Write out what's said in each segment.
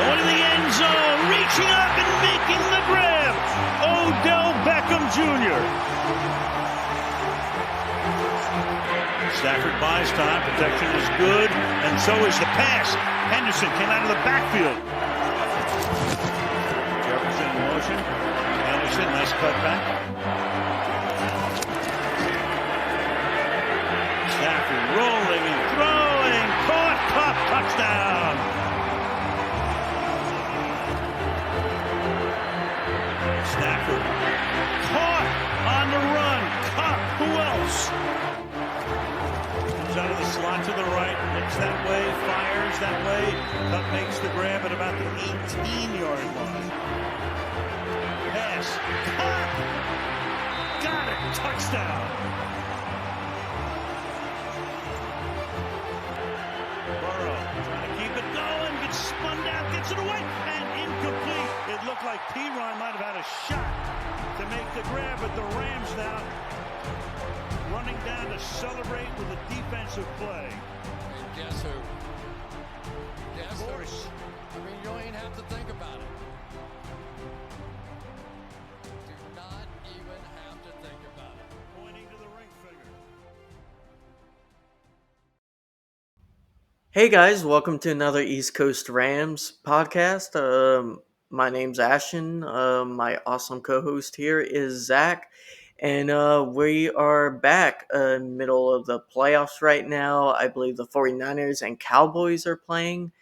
Going to the end zone, reaching up and making the grab. Odell Beckham Jr. Stafford buys time. Protection is good, and so is the pass. Henderson came out of the backfield. Jefferson in motion. Henderson, nice cutback. Stafford rolling and throwing. Caught, touchdown. Stafford caught on the run. Cup, who else? Comes out of the slot to the right, looks that way, fires that way. Cup makes the grab at about the 18-yard line. Pass, Cup, got it, touchdown. Burrow trying to keep it going, gets spun down, gets it away, and incomplete. It looked like P-Ron might have had a shot to make the grab, but the Rams now running down to celebrate with a defensive play. And guess who? Guess Of course. who? I mean, you don't even have to think about it. Do not even have to think about it. Pointing to the ring finger. Hey guys, welcome to another East Coast Rams podcast. My name's Ashton. My awesome co-host here is Zach, and we are back middle of the playoffs right now. I believe the 49ers and Cowboys are playing.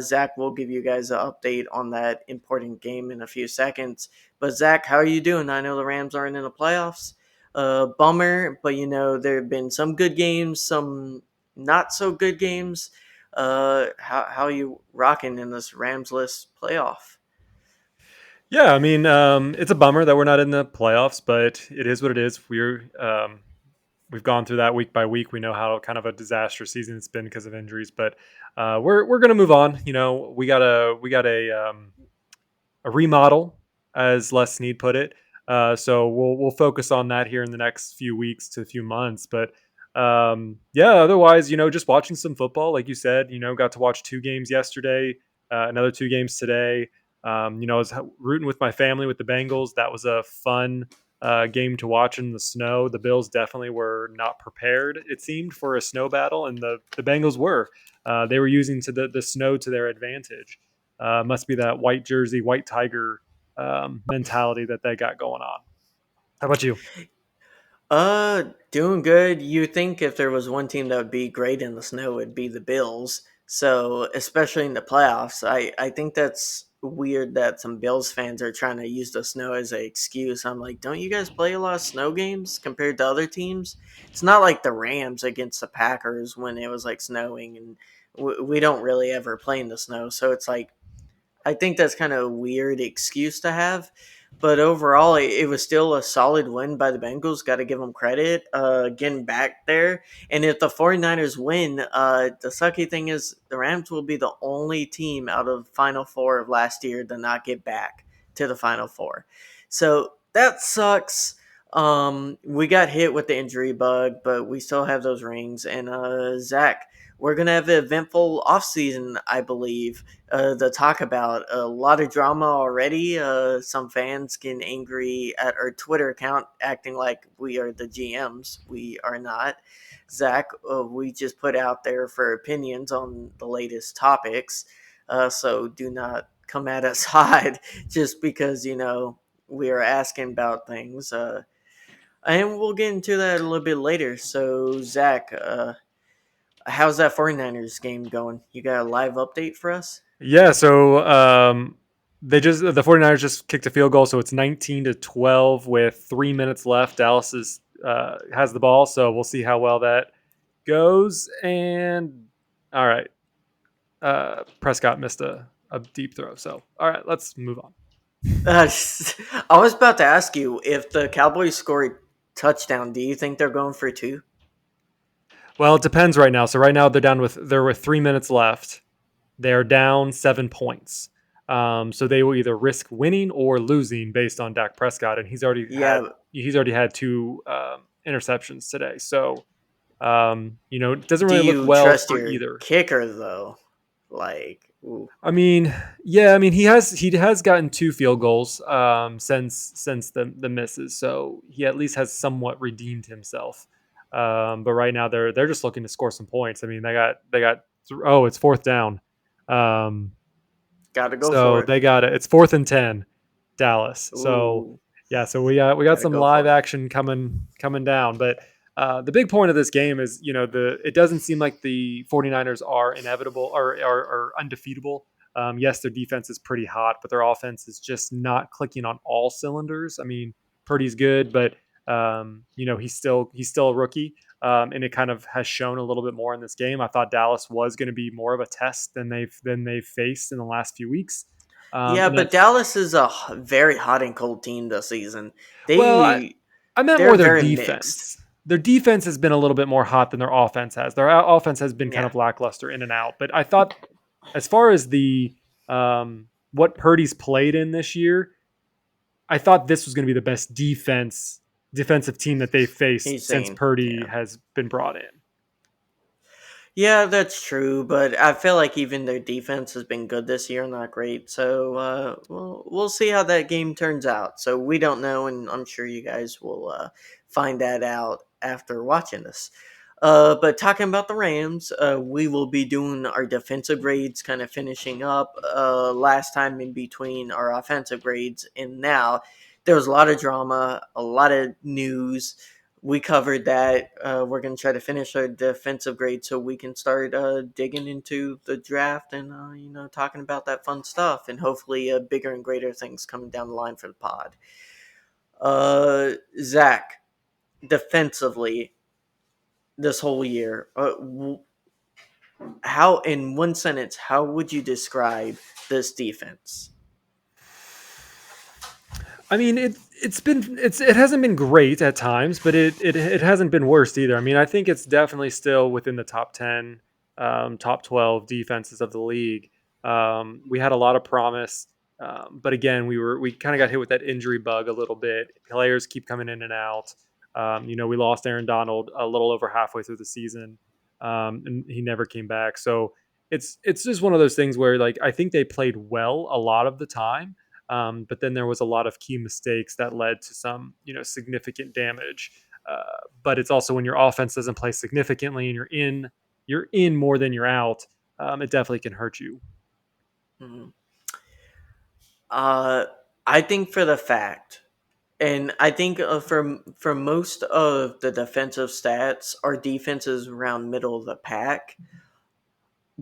Zach will give you guys an update on that important game in a few seconds. But Zach, how are you doing? I know the Rams aren't in the playoffs. Bummer, but there have been some good games, some not so good games. How are you rocking in this Ramsless playoff? Yeah, I mean, it's a bummer that we're not in the playoffs, but it is what it is. We've gone through that week by week. We know how kind of a disastrous season it's been because of injuries, but we're gonna move on. We got a remodel, as Les Snead put it. So we'll focus on that here in the next few weeks to a few months. But otherwise, just watching some football, like you said. Got to watch 2 games yesterday, another 2 games today. I was rooting with my family with the Bengals. That was a fun game to watch in the snow. The Bills definitely were not prepared, it seemed, for a snow battle, and the Bengals were. They were using the snow to their advantage. Must be that white jersey, white tiger mentality that they got going on. How about you? Doing good. You think if there was one team that would be great in the snow, it'd be the Bills. So, especially in the playoffs, I think that's weird that some Bills fans are trying to use the snow as an excuse. I'm like, don't you guys play a lot of snow games compared to other teams? It's not like the Rams against the Packers when it was like snowing, and we don't really ever play in the snow. So it's like, I think that's kind of a weird excuse to have. But overall, it was still a solid win by the Bengals. Got to give them credit getting back there. And if the 49ers win, the sucky thing is the Rams will be the only team out of Final Four of last year to not get back to the Final Four. So that sucks. We got hit with the injury bug, but we still have those rings. And Zach, we're going to have an eventful offseason, I believe, to talk about. A lot of drama already. Some fans getting angry at our Twitter account, acting like we are the GMs. We are not. Zach, we just put out there for opinions on the latest topics. So do not come at us hot just because, we are asking about things. And we'll get into that a little bit later. So, Zach, how's that 49ers game going? You got a live update for us? Yeah, so the 49ers just kicked a field goal, so it's 19-12 with 3 minutes left. Dallas has the ball, so we'll see how well that goes. And all right, Prescott missed a deep throw. So all right, let's move on. I was about to ask you, if the Cowboys score a touchdown, do you think they're going for 2? Well, it depends right now. So right now they're with 3 minutes left. They're down 7 points. So they will either risk winning or losing based on Dak Prescott, and he's already had 2 interceptions today. So it doesn't really look well trust for your either. kicker though? Like, ooh, I mean, yeah, I mean he has gotten 2 field goals since the misses, so he at least has somewhat redeemed himself. But right now they're just looking to score some points. I mean oh, it's fourth down. Um, gotta go so for it. they got it. It's 4th and 10, Dallas. So Ooh, yeah, so we got gotta some go live for it. action coming down. But the big point of this game is, it doesn't seem like the 49ers are inevitable or undefeatable. Yes, their defense is pretty hot, but their offense is just not clicking on all cylinders. I mean, Purdy's good, but he's still a rookie, and it kind of has shown a little bit more in this game. I thought Dallas was going to be more of a test than they've faced in the last few weeks, Yeah, and but that's Dallas is a very hot and cold team this season. well, I meant They're more their very mixed. defense. Their defense has been a little bit more hot than their offense has. Their offense has been kind Yeah. of lackluster in and out. But I thought, as far as the what Purdy's played in this year, I thought this was going to be the best defensive team that they've faced He's since saying, Purdy yeah. has been brought in. Yeah, that's true, but I feel like even their defense has been good this year, not great. So we'll see how that game turns out. So we don't know, and I'm sure you guys will find that out after watching this. But talking about the Rams, we will be doing our defensive grades, kind of finishing up. Last time in between our offensive grades, and now there was a lot of drama, a lot of news. We covered that. We're going to try to finish our defensive grade so we can start digging into the draft and talking about that fun stuff, and hopefully bigger and greater things coming down the line for the pod. Zach, defensively this whole year, how, in one sentence, how would you describe this defense? I mean, it hasn't been great at times, but it hasn't been worse either. I mean, I think it's definitely still within the top 10, top 12 defenses of the league. We had a lot of promise, but again, we kind of got hit with that injury bug a little bit. Players keep coming in and out. We lost Aaron Donald a little over halfway through the season, and he never came back. So it's just one of those things where, like, I think they played well a lot of the time, but then there was a lot of key mistakes that led to some, significant damage. But it's also when your offense doesn't play significantly and you're in more than you're out, it definitely can hurt you. Mhm. Uh, I think for the fact, and I think for most of the defensive stats, our defense is around middle of the pack.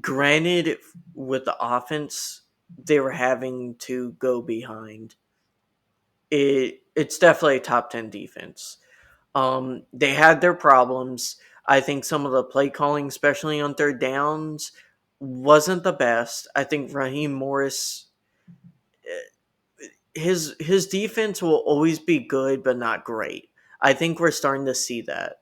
Granted, with the offense, they were having to go behind. It's definitely a top 10 defense. They had their problems. I think some of the play calling, especially on third downs, wasn't the best. I think Raheem Morris, his defense will always be good, but not great. I think we're starting to see that.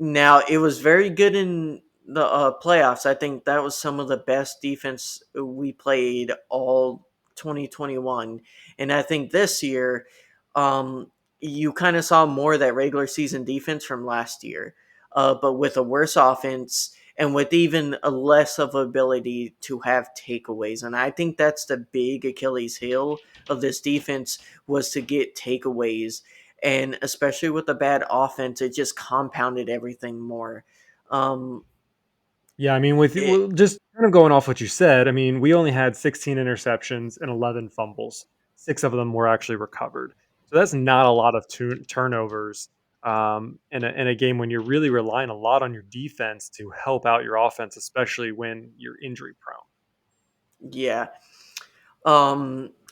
Now it was very good in the playoffs. I think that was some of the best defense we played all 2021, and I think this year, you kind of saw more of that regular season defense from last year, but with a worse offense and with even a less of ability to have takeaways. And I think that's the big Achilles heel of this defense, was to get takeaways, and especially with the bad offense, it just compounded everything more. Um, Yeah, I mean, it, just kind of going off what you said, I mean, we only had 16 interceptions and 11 fumbles. 6 of them were actually recovered. So that's not a lot of turnovers, in a game when you're really relying a lot on your defense to help out your offense, especially when you're injury prone. yeah.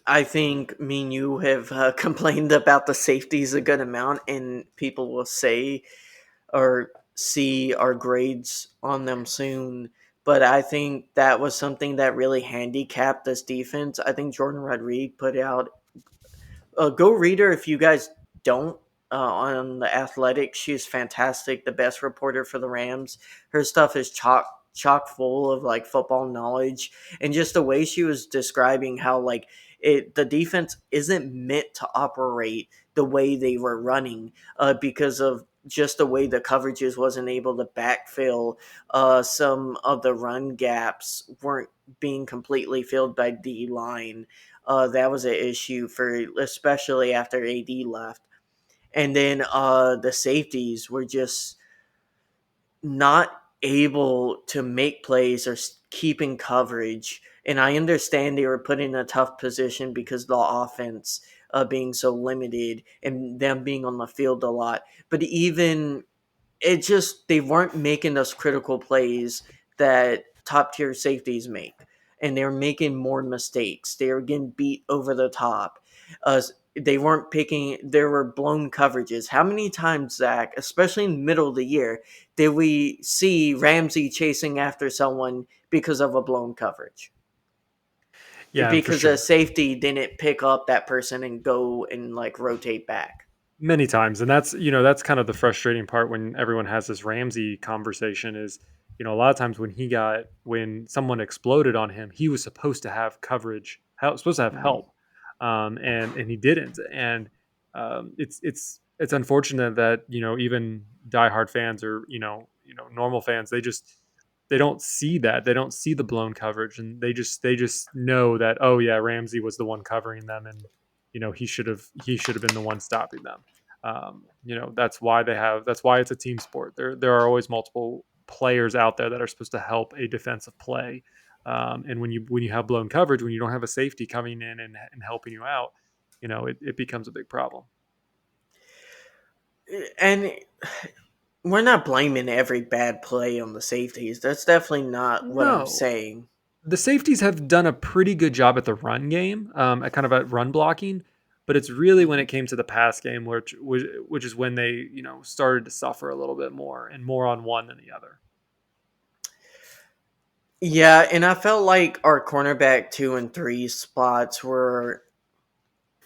I think me and you have complained about the safeties a good amount, and people will say or see our grades on them soon. But I think that was something that really handicapped this defense. I think Jordan Rodriguez put out go read her if you guys don't, on the Athletic. She's fantastic, the best reporter for the Rams. Her stuff is chock full of like football knowledge, and just the way she was describing how like the defense isn't meant to operate the way they were running, because of just the way the coverages wasn't able to backfill. Some of the run gaps weren't being completely filled by D line. That was an issue for especially after AD left. And then the safeties were just not able to make plays or keeping coverage. And I understand they were put in a tough position because of the offense being so limited and them being on the field a lot. But even it just they weren't making those critical plays that top tier safeties make, and they're making more mistakes. They were getting beat over the top. They weren't picking. There were blown coverages. How many times, Zach, especially in the middle of the year, did we see Ramsey chasing after someone because of a blown coverage? Yeah, for Because a sure. safety didn't pick up that person and go and like rotate back. Many times, and that's kind of the frustrating part when everyone has this Ramsey conversation is, a lot of times when someone exploded on him, he was supposed to have coverage, supposed to have Mhm. help, and he didn't, and it's unfortunate that even diehard fans or normal fans, they don't see that, they don't see the blown coverage, and they just know that, oh yeah, Ramsey was the one covering them, and he should have been the one stopping them. That's why it's a team sport. There are always multiple players out there that are supposed to help a defensive play. And when you have blown coverage, when you don't have a safety coming in and helping you out, it becomes a big problem. And we're not blaming every bad play on the safeties. That's definitely not what I'm No, saying. the safeties have done a pretty good job at the run game, at kind of at run blocking, but it's really when it came to the pass game, which is when they started to suffer a little bit more and more on one than the other. Yeah, and I felt like our cornerback 2 and 3 spots were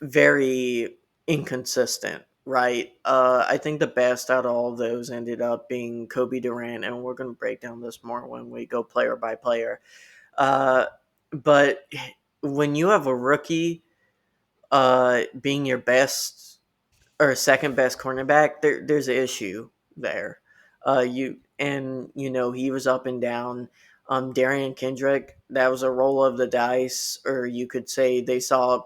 very inconsistent, right? I think the best out of all of those ended up being Kobe Durant, and we're going to break down this more when we go player by player. Uh, but when you have a rookie being your best or second best cornerback, there's an issue there. He was up and down. Darian Kendrick, that was a roll of the dice, or you could say they saw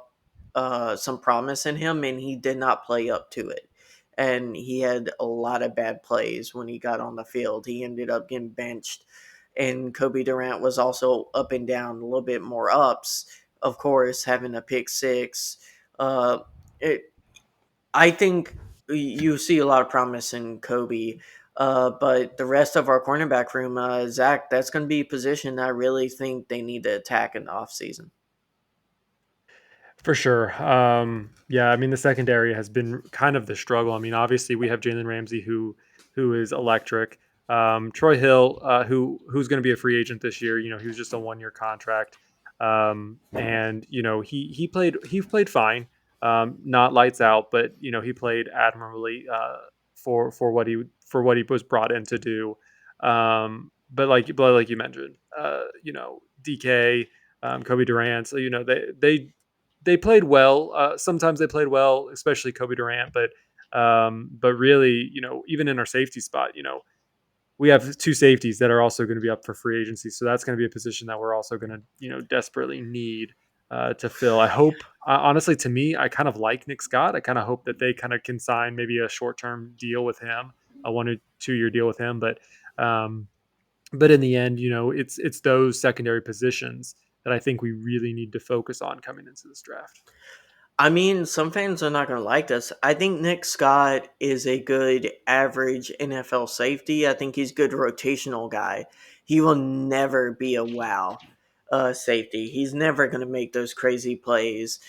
some promise in him, and he did not play up to it. And he had a lot of bad plays when he got on the field. He ended up getting benched, and Kobe Durant was also up and down, a little bit more ups, of course, having a pick six. Uh, it, I think you see a lot of promise in Kobe, but the rest of our cornerback room, Zach, that's going to be a position I really think they need to attack in the offseason. For sure. Yeah, I mean the secondary has been kind of the struggle. I mean, obviously we have Jalen Ramsey who is electric. Troy Hill, who's going to be a free agent this year. He was just a 1 year contract, and he played fine, not lights out, but he played admirably for what he was brought in to do. But like you mentioned, DK, Kobe Durant, so they played well. Sometimes they played well, especially Kobe Durant. But really, even in our safety spot, we have two safeties that are also going to be up for free agency. So that's going to be a position that we're also going to, desperately need to fill. I hope, honestly, to me, I kind of like Nick Scott. I kind of hope that they kind of can sign maybe a short term deal with him, a 1 or 2 year deal with him. But in the end, it's those secondary positions that I think we really need to focus on coming into this draft. I mean, some fans are not going to like this. I think Nick Scott is a good average NFL safety. I think he's a good rotational guy. He will never be a wow safety. He's never going to make those crazy plays.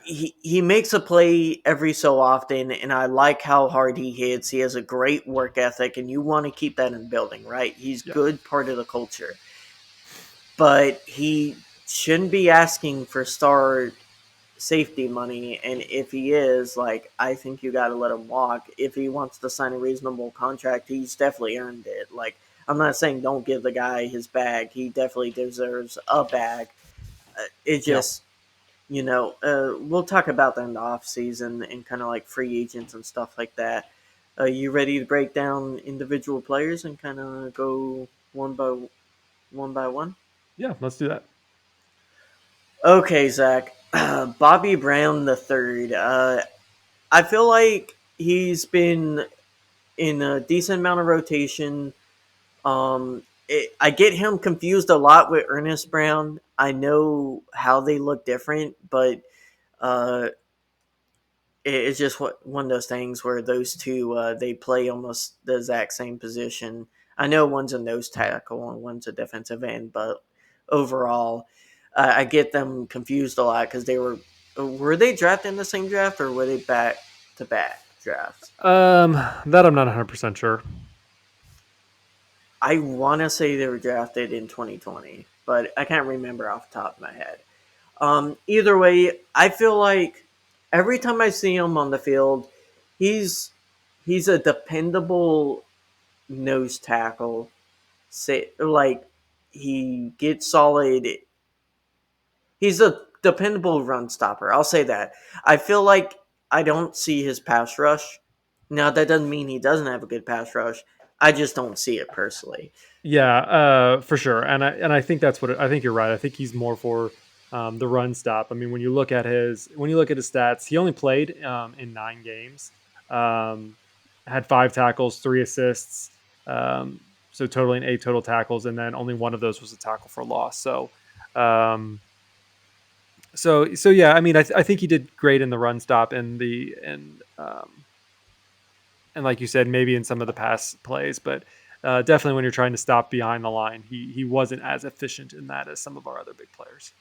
He makes a play every so often, and I like how hard he hits. He has a great work ethic, and you want to keep that in building, right? He's Yeah. good part of the culture, but he shouldn't be asking for star safety money. And if he is, like, I think you got to let him walk. If he wants to sign a reasonable contract, he's definitely earned it. Like, I'm not saying don't give the guy his bag. He definitely deserves a bag. It Yeah. just, we'll talk about that in the off season and kind of like free agents and stuff like that. Are you ready to break down individual players and kind of go one by one? Yeah, let's do that. Okay, Zach. Bobby Brown the third. I feel like he's been in a decent amount of rotation. I get him confused a lot with Ernest Brown. I know how they look different, but uh, it's just one of those things where those two they play almost the exact same position. I know one's a nose tackle and one's a defensive end, but overall, I get them confused a lot because they were they drafted in the same draft or were they back to back drafts? That I'm not 100% sure. I want to say they were drafted in 2020, but I can't remember off the top of my head. Either way, I feel like every time I see him on the field, he's he's a dependable nose tackle. Say like he gets solid. He's a dependable run stopper. I'll say that. I feel like I don't see his pass rush. Now that doesn't mean he doesn't have a good pass rush. I just don't see it personally. Yeah, for sure. And I think that's what I think you're right. I think he's more for the run stop. I mean, when you look at his stats, he only played in 9 games. Um, had 5 tackles, 3 assists, so totaling 8 total tackles, and then only one of those was a tackle for loss. Um, so yeah. I mean, I think he did great in the run stop and like you said, maybe in some of the pass plays, but definitely when you're trying to stop behind the line, he wasn't as efficient in that as some of our other big players.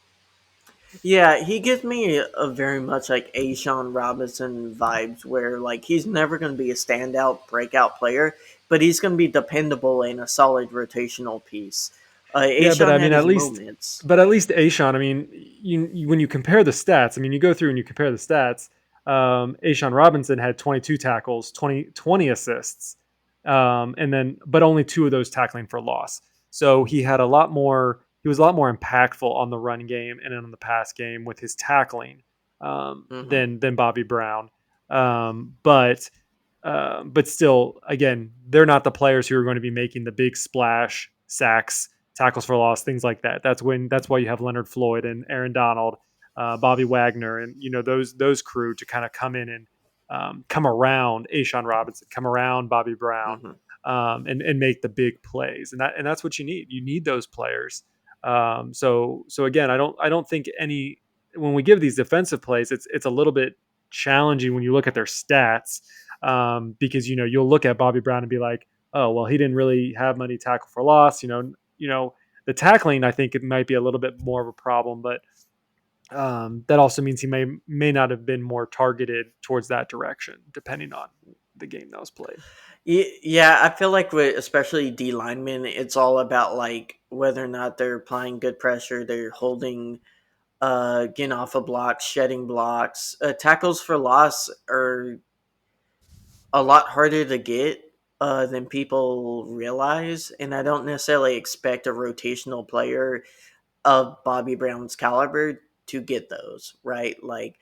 Yeah, he gives me a very much like Ashawn Robinson vibes, where like he's never going to be a standout breakout player, but he's going to be dependable and a solid rotational piece. Yeah, but Ashawn I mean, had his moments. at least Ashawn. I mean, when you compare the stats, I mean, you go through and you compare the stats. Ashawn Robinson had 22 tackles, 20 assists, and then but only 2 of those tackling for loss. So he had a lot more. He was a lot more impactful on the run game and on the pass game with his tackling Hmm. than Bobby Brown. But but still, again, they're not the players who are going to be making the big splash sacks, tackles for loss, things like that. That's why you have Leonard Floyd and Aaron Donald, Bobby Wagner, and those crew to kind of come in and come around Ashawn Robinson, come around Bobby Brown, Hmm. and make the big plays. And that's what you need. You need those players. So again, I don't think any when we give these defensive plays, it's a little bit challenging when you look at their stats because you'll look at Bobby Brown and be like, oh well, he didn't really have money tackle for loss. The tackling I think it might be a little bit more of a problem, but that also means he may not have been more targeted towards that direction depending on the game that was played. Yeah, I feel like with especially D linemen, it's all about like whether or not they're applying good pressure, they're holding, getting off of blocks, shedding blocks. Tackles for loss are a lot harder to get than people realize, and I don't necessarily expect a rotational player of Bobby Brown's caliber to get those right. Like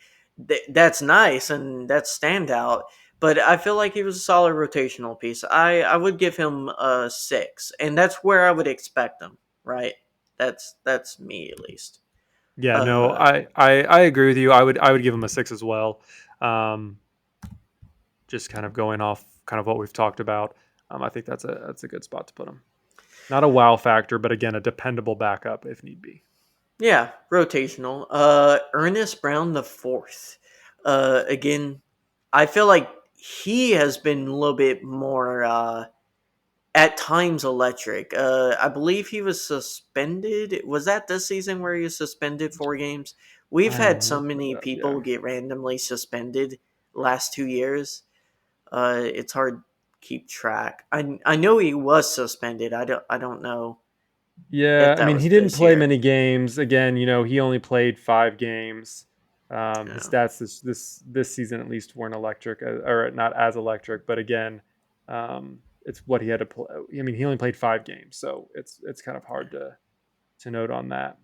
that's nice and that's standout, but I feel like he was a solid rotational piece. I would give him a 6, and that's where I would expect him. Right, that's me at least. Yeah, no, Uh, I agree with you. I would give him a 6 as well. Um, just kind of going off kind of what we've talked about. I think that's a good spot to put him. Not a wow factor, but again, a dependable backup if need be. yeah, rotational. Ernest Brown the fourth. Again, I feel like he has been a little bit more at times electric. I believe he was suspended. Was that this season where he was suspended 4 games? We've I had am so looking many it up. Yeah, people get randomly suspended last 2 years. It's hard to keep track. I know he was suspended. I don't know if yeah. I that mean, was he didn't this play year. many games. Again, he only played 5 games. His Yeah. stats this season at least weren't electric, or not as electric. But again, it's what he had to play. I mean, he only played 5 games, so it's kind of hard to note on that.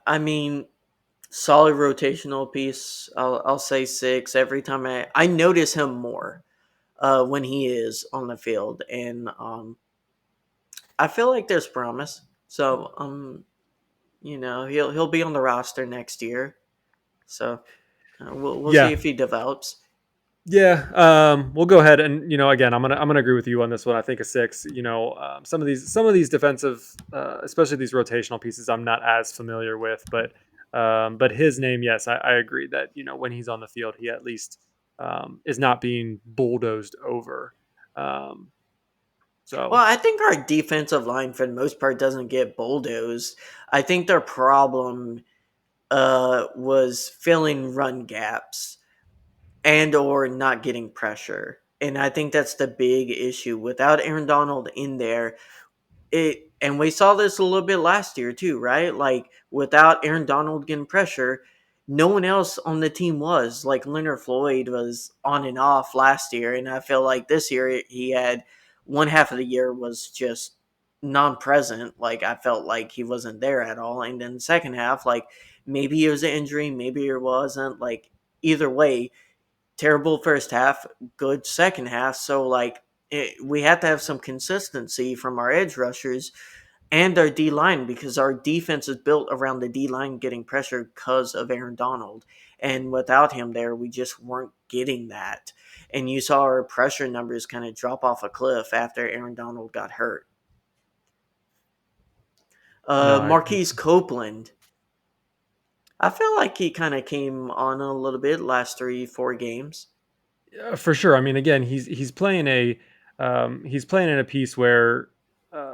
I mean, Solid rotational piece. I'll say 6 every time I notice him more when he is on the field, and I feel like there's promise. So he'll be on the roster next year. So we'll see Yeah, if he develops. yeah. We'll go ahead and again, I'm gonna agree with you on this one. I think a 6. Some of these defensive, especially these rotational pieces, I'm not as familiar with, but his name, yes, I agree that when he's on the field, he at least is not being bulldozed over. Um, Well, so I think our defensive line, for the most part, doesn't get bulldozed. I think their problem was filling run gaps and or not getting pressure. And I think that's the big issue. Without Aaron Donald in there, and we saw this a little bit last year too, right? Like without Aaron Donald getting pressure, no one else on the team was. Like Leonard Floyd was on and off last year, and I feel like this year he had one half of the year was just non-present. Like I felt like he wasn't there at all, and then the second half, like maybe it was an injury, maybe it wasn't. Like either way, terrible first half, good second half. So like we have to have some consistency from our edge rushers and our D line because our defense is built around the D line getting pressure because of Aaron Donald. And without him there, we just weren't getting that. And you saw our pressure numbers kind of drop off a cliff after Aaron Donald got hurt. no, I agree. Marquise Copeland, I feel like he kind of came on a little bit last 3-4 games. For sure. I mean, again, he's playing in a piece where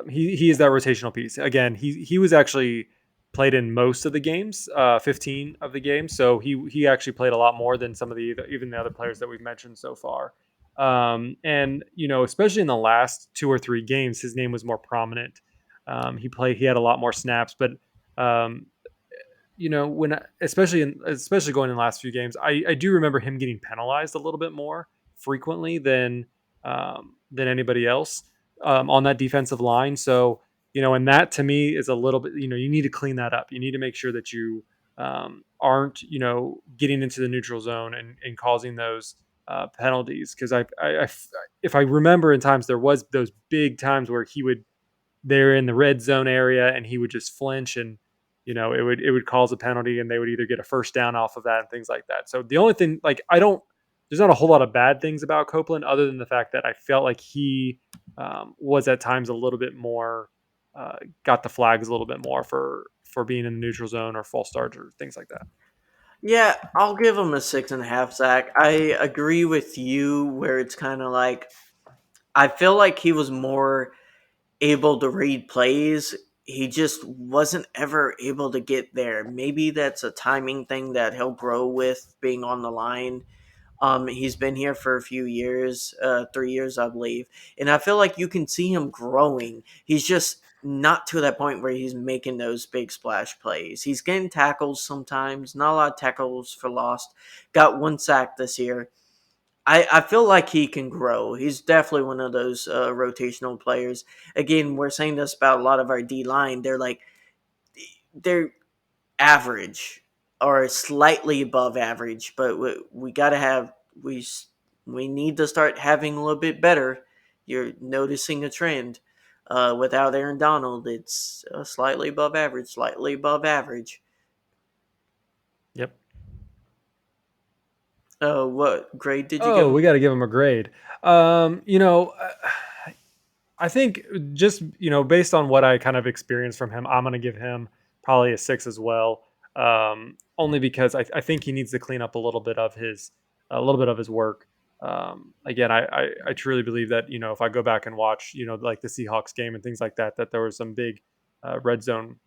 he is that rotational piece. Again, he was actually played in most of the games, 15 of the games, so he actually played a lot more than some of the even the other players that we've mentioned so far. And especially in the last 2 or 3 games, his name was more prominent. He had a lot more snaps, but um, when especially going in the last few games, I do remember him getting penalized a little bit more frequently than anybody else on that defensive line. So and that to me is a little bit you need to clean that up. You need to make sure that you aren't getting into the neutral zone and causing those penalties because if I remember in times there was those big times where they're in the red zone area and he would just flinch and it would cause a penalty and they would either get a first down off of that and things like that. So the only thing like there's not a whole lot of bad things about Copeland other than the fact that I felt like he was at times a little bit more got the flags a little bit more for being in the neutral zone or false starts or things like that. Yeah, I'll give him a 6.5, Zach. I agree with you where it's kind of like I feel like he was more able to read plays. He just wasn't ever able to get there. Maybe that's a timing thing that he'll grow with being on the line. He's been here for a few years, 3 years, I believe, and I feel like you can see him growing. He's just not to that point where he's making those big splash plays. He's getting tackles sometimes, not a lot of tackles for lost. Got one sack this year. I feel like he can grow. He's definitely one of those rotational players. Again, we're saying this about a lot of our D line. They're average or slightly above average, but we got to have we need to start having a little bit better. You're noticing a trend. Without Aaron Donald, it's slightly above average, slightly above average. Yep. What grade did you give Oh, him? we got to give him a grade. Um, you know, I think just based on what I kind of experienced from him, I'm going to give him probably a 6 as well. Only because I think he needs to clean up a little bit of his work. Again, I truly believe that if I go back and watch like the Seahawks game and things like that, that there was some big red zone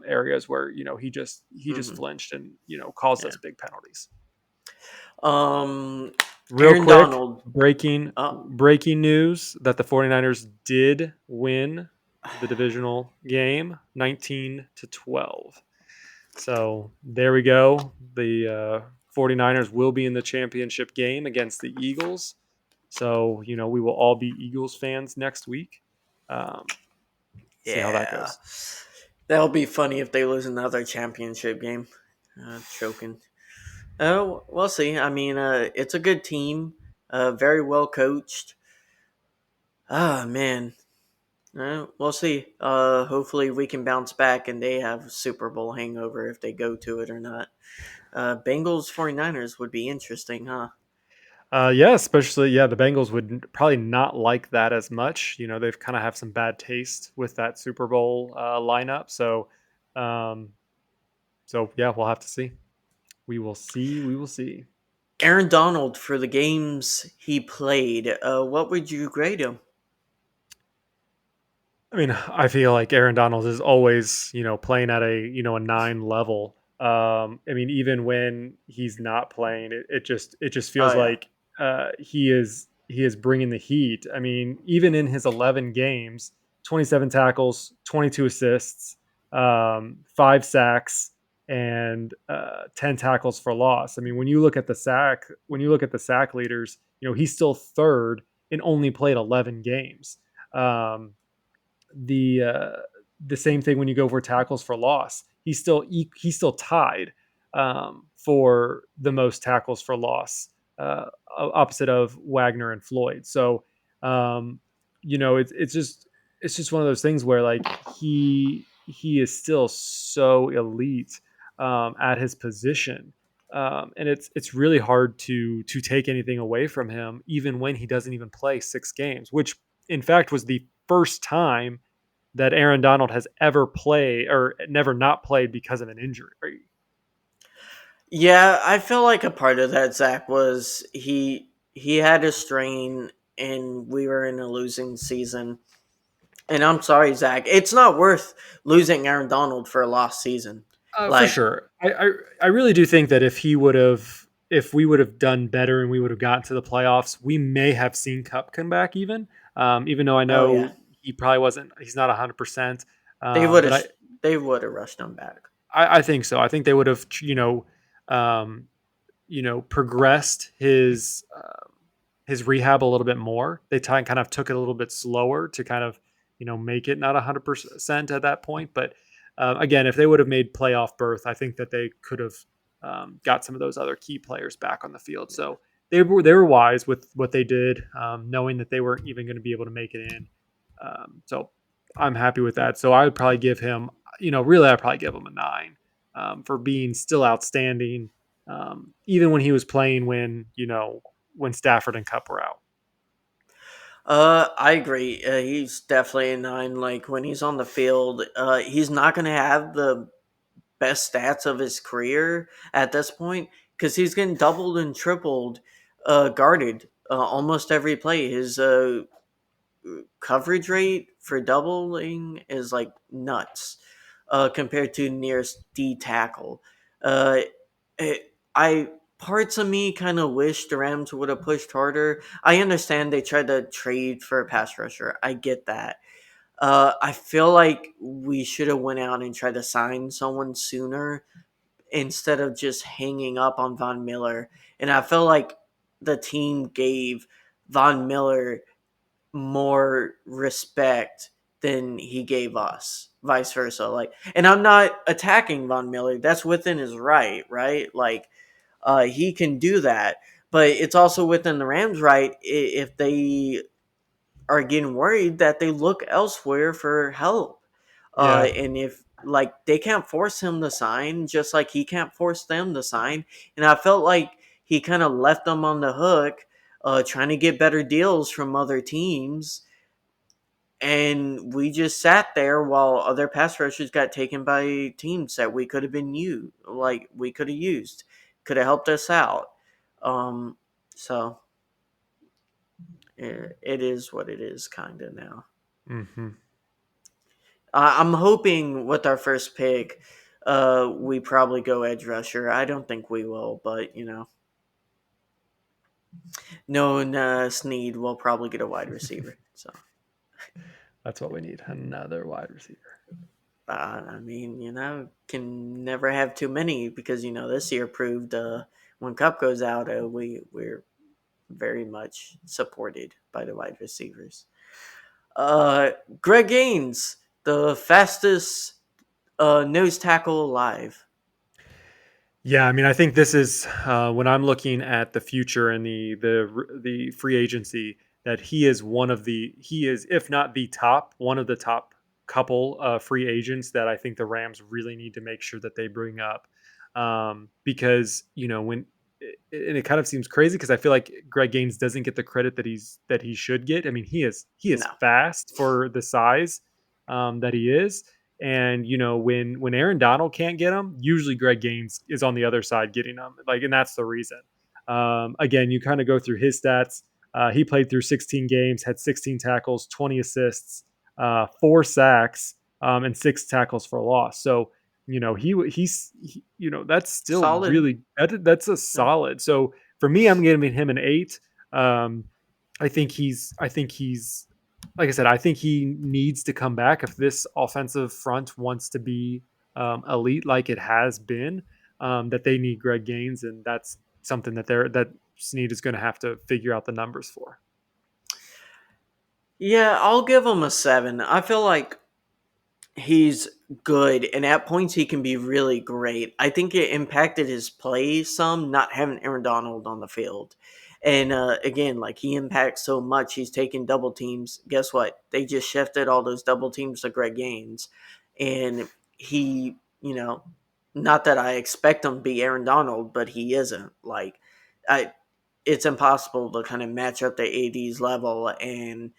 areas where he just Hmm. flinched and caused Yeah. us big penalties. Um, Real Aaron quick, Donald. breaking Uh, breaking news that the 49ers did win the divisional game 19-12. So there we go. The 49ers will be in the championship game against the Eagles. So, we will all be Eagles fans next week. Um, See how that yeah. goes. That'll be funny if they lose another championship game. Choking. Oh, we'll see. I mean, it's a good team, very well coached. Ah, man. We'll see. Hopefully we can bounce back and they have Super Bowl hangover if they go to it or not. Bengals 49ers would be interesting, huh? Yeah, especially the Bengals would probably not like that as much. You know, they've kind of have some bad taste with that Super Bowl lineup. Um, so yeah, we'll have to see. We will see. We will see. Aaron Donald for the games he played. What would you grade him? I mean, I feel like Aaron Donald is always, playing at a 9 level. I mean, even when he's not playing, it just Oh feels yeah. like he is bringing the heat. I mean, even in his 11 games, 27 tackles, 22 assists, 5 sacks, and 10 tackles for loss. I mean, when you look at the sack leaders, he's still third and only played 11 games. Um, the uh, the same thing when you go for tackles for loss. He's still tied for the most tackles for loss, opposite of Wagner and Floyd. So, um, it's just one of those things where like he is still so elite at his position. And it's really hard to take anything away from him, even when he doesn't even play 6 games, which in fact was the first time that Aaron Donald has ever played or never not played because of an injury. Yeah, I feel like a part of that, Zach, was he had a strain and we were in a losing season. And I'm sorry, Zach. It's not worth losing Aaron Donald for a lost season. For Like, sure. I really do think that if we would have done better and we would have gotten to the playoffs, we may have seen Cup come back even though I oh yeah, know he's not 100%. they would But have I, they would have rushed him back. I, I think so. I think they would have, um, progressed his rehab a little bit more. They kind of took it a little bit slower to kind of make it not 100% at that point. But again, if they would have made playoff berth, I think that they could have got some of those other key players back on the field. So they were wise with what they did, knowing that they weren't even going to be able to make it in. So I'm happy with that. So I would probably give him, really, I'd probably give him a 9 for being still outstanding, even when he was playing when Stafford and Cup were out. I agree. He's definitely a 9. Like when he's on the field, he's not going to have the best stats of his career at this point because he's getting doubled and tripled guarded almost every play. His coverage rate for doubling is like nuts compared to nearest D tackle. Uh, I parts of me kind of wish the Rams would have pushed harder. I understand they tried to trade for a pass rusher. I get that. I feel like we should have went out and tried to sign someone sooner instead of just hanging up on Von Miller. And I feel like the team gave Von Miller more respect than he gave us, vice versa. Like, and I'm not attacking Von Miller. That's within his right? Like, he can do that, but it's also within the Rams' right if they are getting worried that they look elsewhere for help. Yeah, And if like they can't force him to sign, just like he can't force them to sign. And I felt like he kind of left them on the hook, trying to get better deals from other teams. And we just sat there while other pass rushers got taken by teams that we could have been we could have used, could have helped us out. So it is what it is, kind of now. hmm I'm hoping with our first pick, we probably go edge rusher. I don't think we will, but knowing Snead, we'll probably get a wide receiver. So, that's what we need. Another wide receiver. I mean, can never have too many because this year proved when Cup goes out, we're very much supported by the wide receivers. Greg Gaines, the fastest nose tackle alive. Yeah, I mean, I think this is when I'm looking at the future and the free agency, that he is, if not the top, one of the top couple free agents that I think the Rams really need to make sure that they bring up, because and it kind of seems crazy because I feel like Greg Gaines doesn't get the credit that he should get. I mean, he is No. fast for the size that he is, and when Aaron Donald can't get him, usually Greg Gaines is on the other side getting them. Like, and that's the reason. Again, you kind of go through his stats. He played through 16 games, had 16 tackles, 20 assists, 4 sacks, and 6 tackles for a loss. So that's still Solid. really that's a Yeah. solid. So for me, I'm giving him an 8. Um, I think he's like I said, I think he needs to come back if this offensive front wants to be elite like it has been. That they need Greg Gaines, and that's something that Snead is going to have to figure out the numbers for. Yeah, I'll give him a 7. I feel like he's good, and at points he can be really great. I think it impacted his play some not having Aaron Donald on the field. And again, like he impacts so much, he's taking double teams. Guess what? They just shifted all those double teams to Greg Gaines, and he, not that I expect him to be Aaron Donald, but he isn't. Like, I, it's impossible to kind of match up the AD's level, and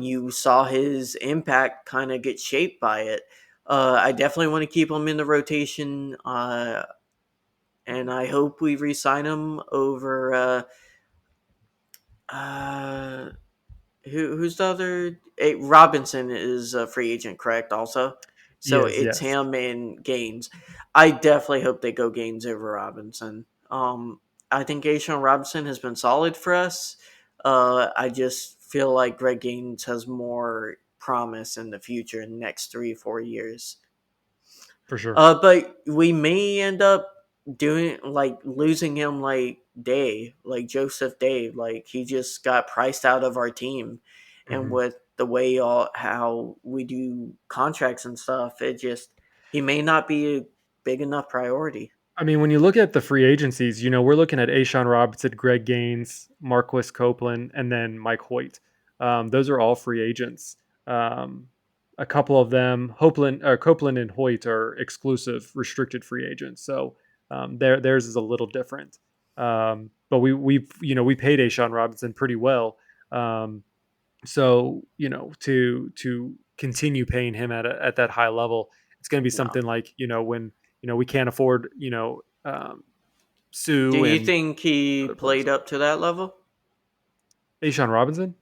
you saw his impact kind of get shaped by it. I definitely want to keep him in the rotation, and I hope we re-sign him over. Uh, who's the other? Robinson is a free agent, correct? Also, He so is, it's yes, him and Gaines. I definitely hope they go Gaines over Robinson. I think Ashawn Robinson has been solid for us. I just feel like Greg Gaines has more promise in the future in the next 3 or 4 years. for sure. But we may end up doing like losing him like Joseph Day. Like he just got priced out of our team, and hmm with the way all how we do contracts and stuff, it just he may not be a big enough priority. I mean, when you look at the free agencies, we're looking at Ashawn Robinson, Greg Gaines, Marquis Copeland, and then Mike Hoyt. Those are all free agents. A couple of them, Copeland and Hoyt, are exclusive, restricted free agents. So theirs is a little different. But we paid Ashawn Robinson pretty well. Um, so to continue paying him at that high level, it's going to be No. something like when we can't afford Do Sue you and think he other players played like up to that level? Ashawn Robinson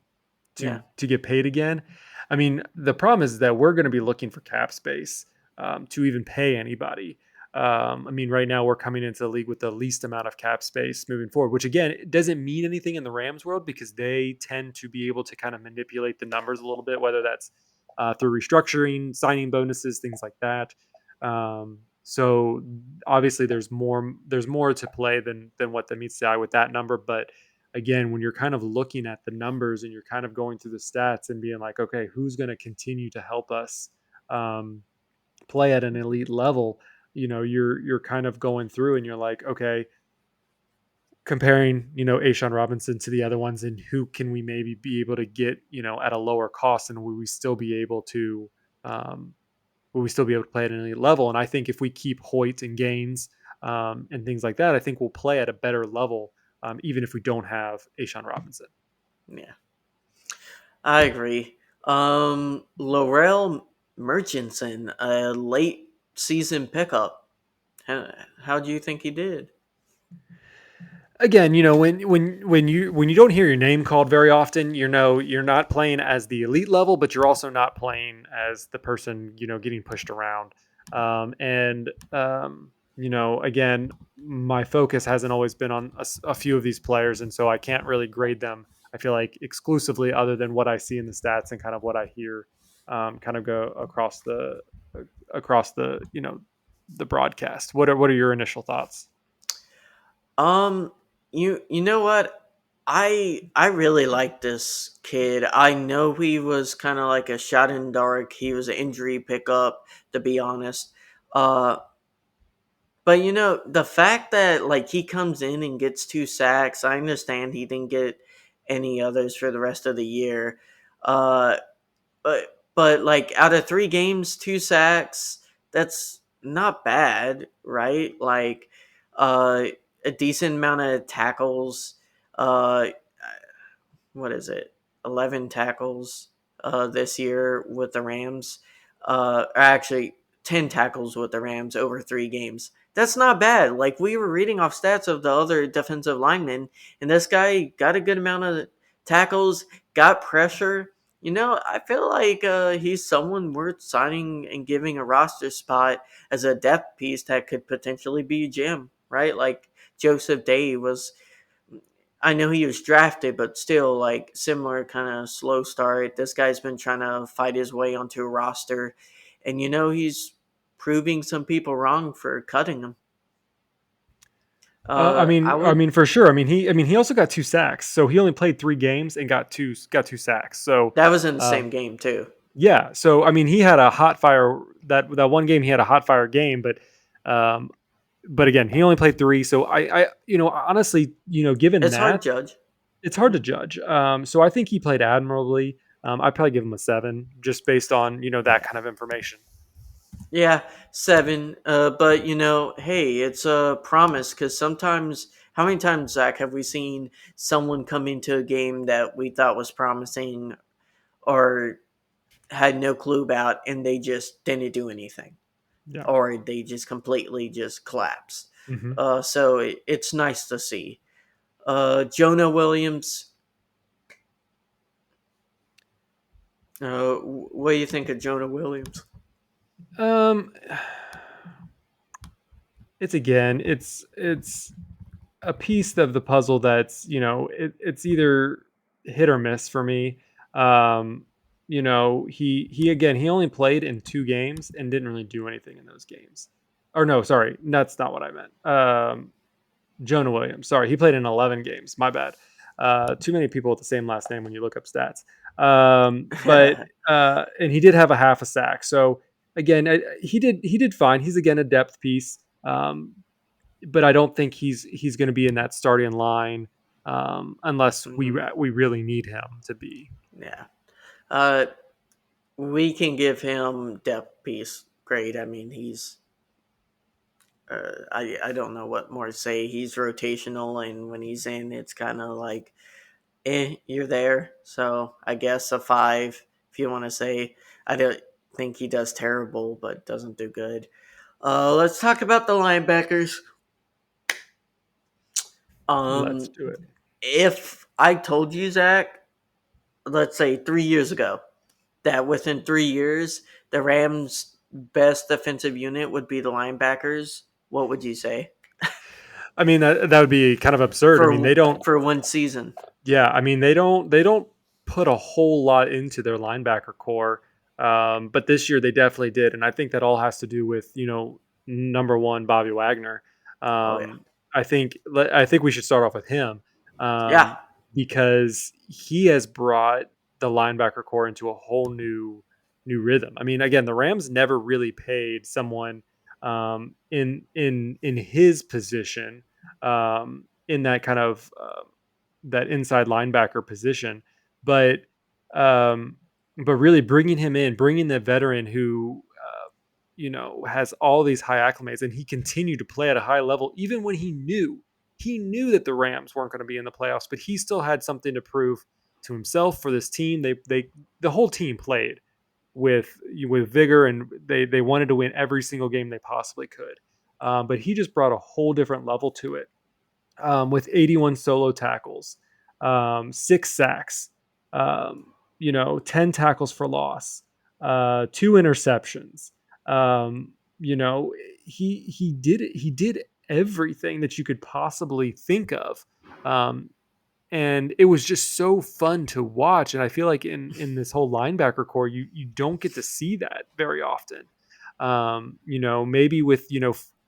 Yeah. to get paid again. I mean, the problem is that we're going to be looking for cap space to even pay anybody. I mean, right now we're coming into the league with the least amount of cap space moving forward, which again it doesn't mean anything in the Rams world because they tend to be able to kind of manipulate the numbers a little bit, whether that's through restructuring, signing bonuses, things like that. So obviously there's more to play than what meets the eye with that number, but again, when you're kind of looking at the numbers and you're kind of going through the stats and being like, okay, who's going to continue to help us um, play at an elite level? You're kind of going through and you're like, okay, comparing Ashawn Robinson to the other ones, and who can we maybe be able to get at a lower cost, and um, will we still be able to play at an elite level? And I think if we keep Hoyt and Gaines and things like that, I think we'll play at a better level, even if we don't have Ashawn Robinson. Yeah. I agree. Laurel Murchison, a late season pickup. How do you think he did? Again, when you don't hear your name called very often, you're not playing as the elite level, but you're also not playing as the person getting pushed around. And again, my focus hasn't always been on a few of these players, and so I can't really grade them. I feel like exclusively other than what I see in the stats and kind of what I hear, kind of go across the the broadcast. What are your initial thoughts? Um, you know what? I really like this kid. I know he was kind of like a shot in the dark. He was an injury pickup, to be honest. Uh, But the fact that like he comes in and gets 2 sacks, I understand he didn't get any others for the rest of the year. Uh, but like out of 3 games, 2 sacks, that's not bad, right? Like uh, a decent amount of tackles. Uh, what is it? 11 tackles this year with the Rams. Actually, 10 tackles with the Rams over 3 games. That's not bad. Like we were reading off stats of the other defensive linemen, and this guy got a good amount of tackles, got pressure. I feel like he's someone worth signing and giving a roster spot as a depth piece that could potentially be a gem, right? Like Joseph Day was. I know he was drafted, but still, like, similar kind of slow start. This guy's been trying to fight his way onto a roster, and he's proving some people wrong for cutting him. I I mean, I would. mean for sure. I mean, he also got 2 sacks, so he only played 3 games and got two sacks. So, That was in the um, same game too. yeah. So I mean, he had a hot fire that one game. He had a hot fire game, um, but again, he only played 3. So honestly, given It's hard that, to judge. it's hard to judge. So I think he played admirably. I'd probably give him a 7, just based on that kind of information. Yeah, 7. But hey, it's a promise because sometimes. How many times, Zach, have we seen someone come into a game that we thought was promising or had no clue about, and they just didn't do anything, Yeah. or they just completely just collapsed. Hmm. So it's nice to see. Jonah Williams. What do you think of Jonah Williams? Um, it's a piece of the puzzle that's it's either hit or miss for me. He only played in 2 games and didn't really do anything in those games. Or no, sorry, that's not what I meant. Jonah Williams, sorry, he played in 11 games. My bad. Too many people with the same last name when you look up stats. But and he did have a half a sack. So again, he did fine. He's again a depth piece. But I don't think he's going to be in that starting line unless we Mhm. we really need him to be. Yeah. Uh, we can give him depth piece. Great. I mean, he's. I don't know what more to say. He's rotational, and when he's in, it's kind of like, you're there. So I guess a 5, if you want to say. I don't think he does terrible, but doesn't do good. Let's talk about the linebackers. Let's Um, do it. if I told you, Zach, let's say 3 years ago, that within 3 years, the Rams' best defensive unit would be the linebackers, what would you say I mean that would be kind of absurd. I mean for they don't. for one season? Yeah, I mean they don't put a whole lot into their linebacker core. But this year they definitely did, and I think that all has to do with number one Bobby Wagner. Oh yeah, I think we should start off with him yeah. um, because he has brought the linebacker core into a whole new rhythm. I mean, again, the Rams never really paid someone in his position in that kind of that inside linebacker position, but um, but really bringing him in, bringing the veteran who has all these high acclimates, and he continued to play at a high level even when he knew that the Rams weren't going to be in the playoffs, but he still had something to prove to himself for this team. The whole team played with vigor, and they wanted to win every single game they possibly could. But he just brought a whole different level to it with 81 solo tackles, 6 sacks, 10 tackles for loss, 2 interceptions. Um, you know, he did everything that you could possibly think of. Um, and it was just so fun to watch. And I feel like in this whole linebacker core, you don't get to see that very often. Maybe with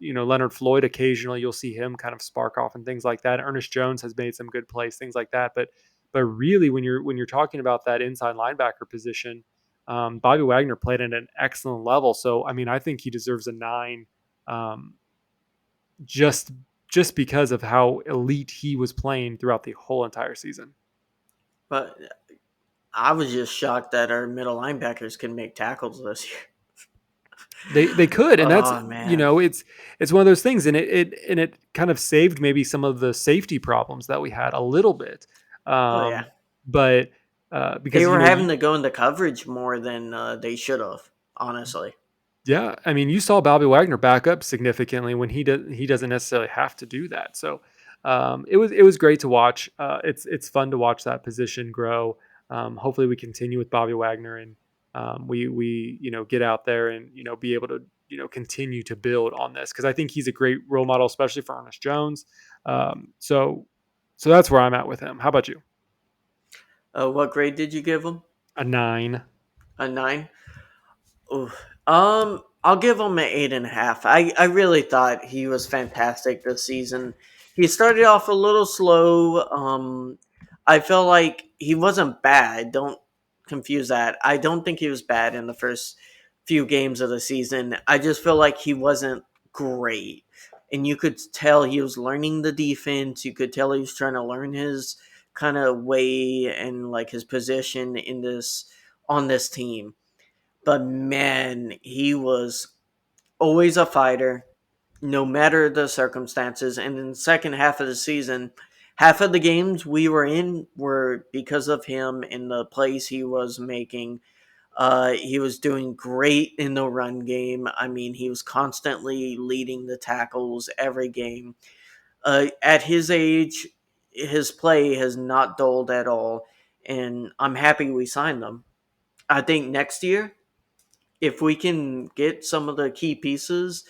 Leonard Floyd, occasionally you'll see him kind of spark off and things like that. Ernest Jones has made some good plays, things like that. But really, when you're talking about that inside linebacker position, Bobby Wagner played at an excellent level. So I mean, I think he deserves a 9. Um, just just because of how elite he was playing throughout the whole entire season. But I was just shocked that our middle linebackers can make tackles this year. They could, and that's, Oh man. it's one of those things, and it kind of saved maybe some of the safety problems that we had a little bit, Oh yeah. um, but They because were having to go into coverage more than they should have, honestly. yeah, I mean, you saw Bobby Wagner back up significantly when he doesn't necessarily have to do that. So it was great to watch. It's fun to watch that position grow. Hopefully, we continue with Bobby Wagner, and we get out there and be able to continue to build on this, because I think he's a great role model, especially for Ernest Jones. So that's where I'm at with him. How about you? What grade did you give him? A 9. A 9? Ooh. I'll give him an 8.5. I really thought he was fantastic this season. He started off a little slow. I felt like he wasn't bad. Don't confuse that. I don't think he was bad in the first few games of the season. I just feel like he wasn't great. And you could tell he was learning the defense. You could tell he was trying to learn his kind of way and like his position in this on this team. But man, he was always a fighter, no matter the circumstances. And in the second half of the season, half of the games we were in were because of him and the plays he was making. He was doing great in the run game. I mean, he was constantly leading the tackles every game. At his age, his play has not dulled at all, and I'm happy we signed them. I think next year, if we can get some of the key pieces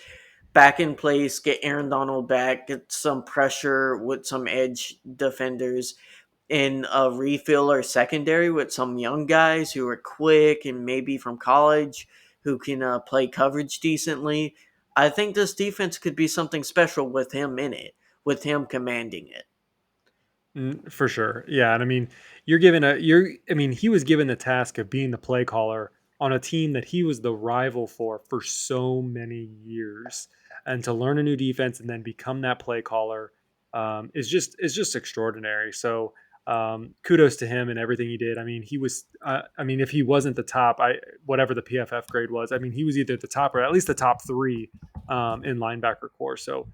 back in place, get Aaron Donald back, get some pressure with some edge defenders, and refill our secondary with some young guys who are quick and maybe from college who can play coverage decently. I think this defense could be something special with him in it, with him commanding it. For sure. Yeah. And I mean, he was given the task of being the play caller on a team that he was the rival for so many years. And to learn a new defense and then become that play caller is just extraordinary. So kudos to him and everything he did. I mean, if he wasn't the top, whatever the PFF grade was, I mean, he was either the top or at least the top three in linebacker core. So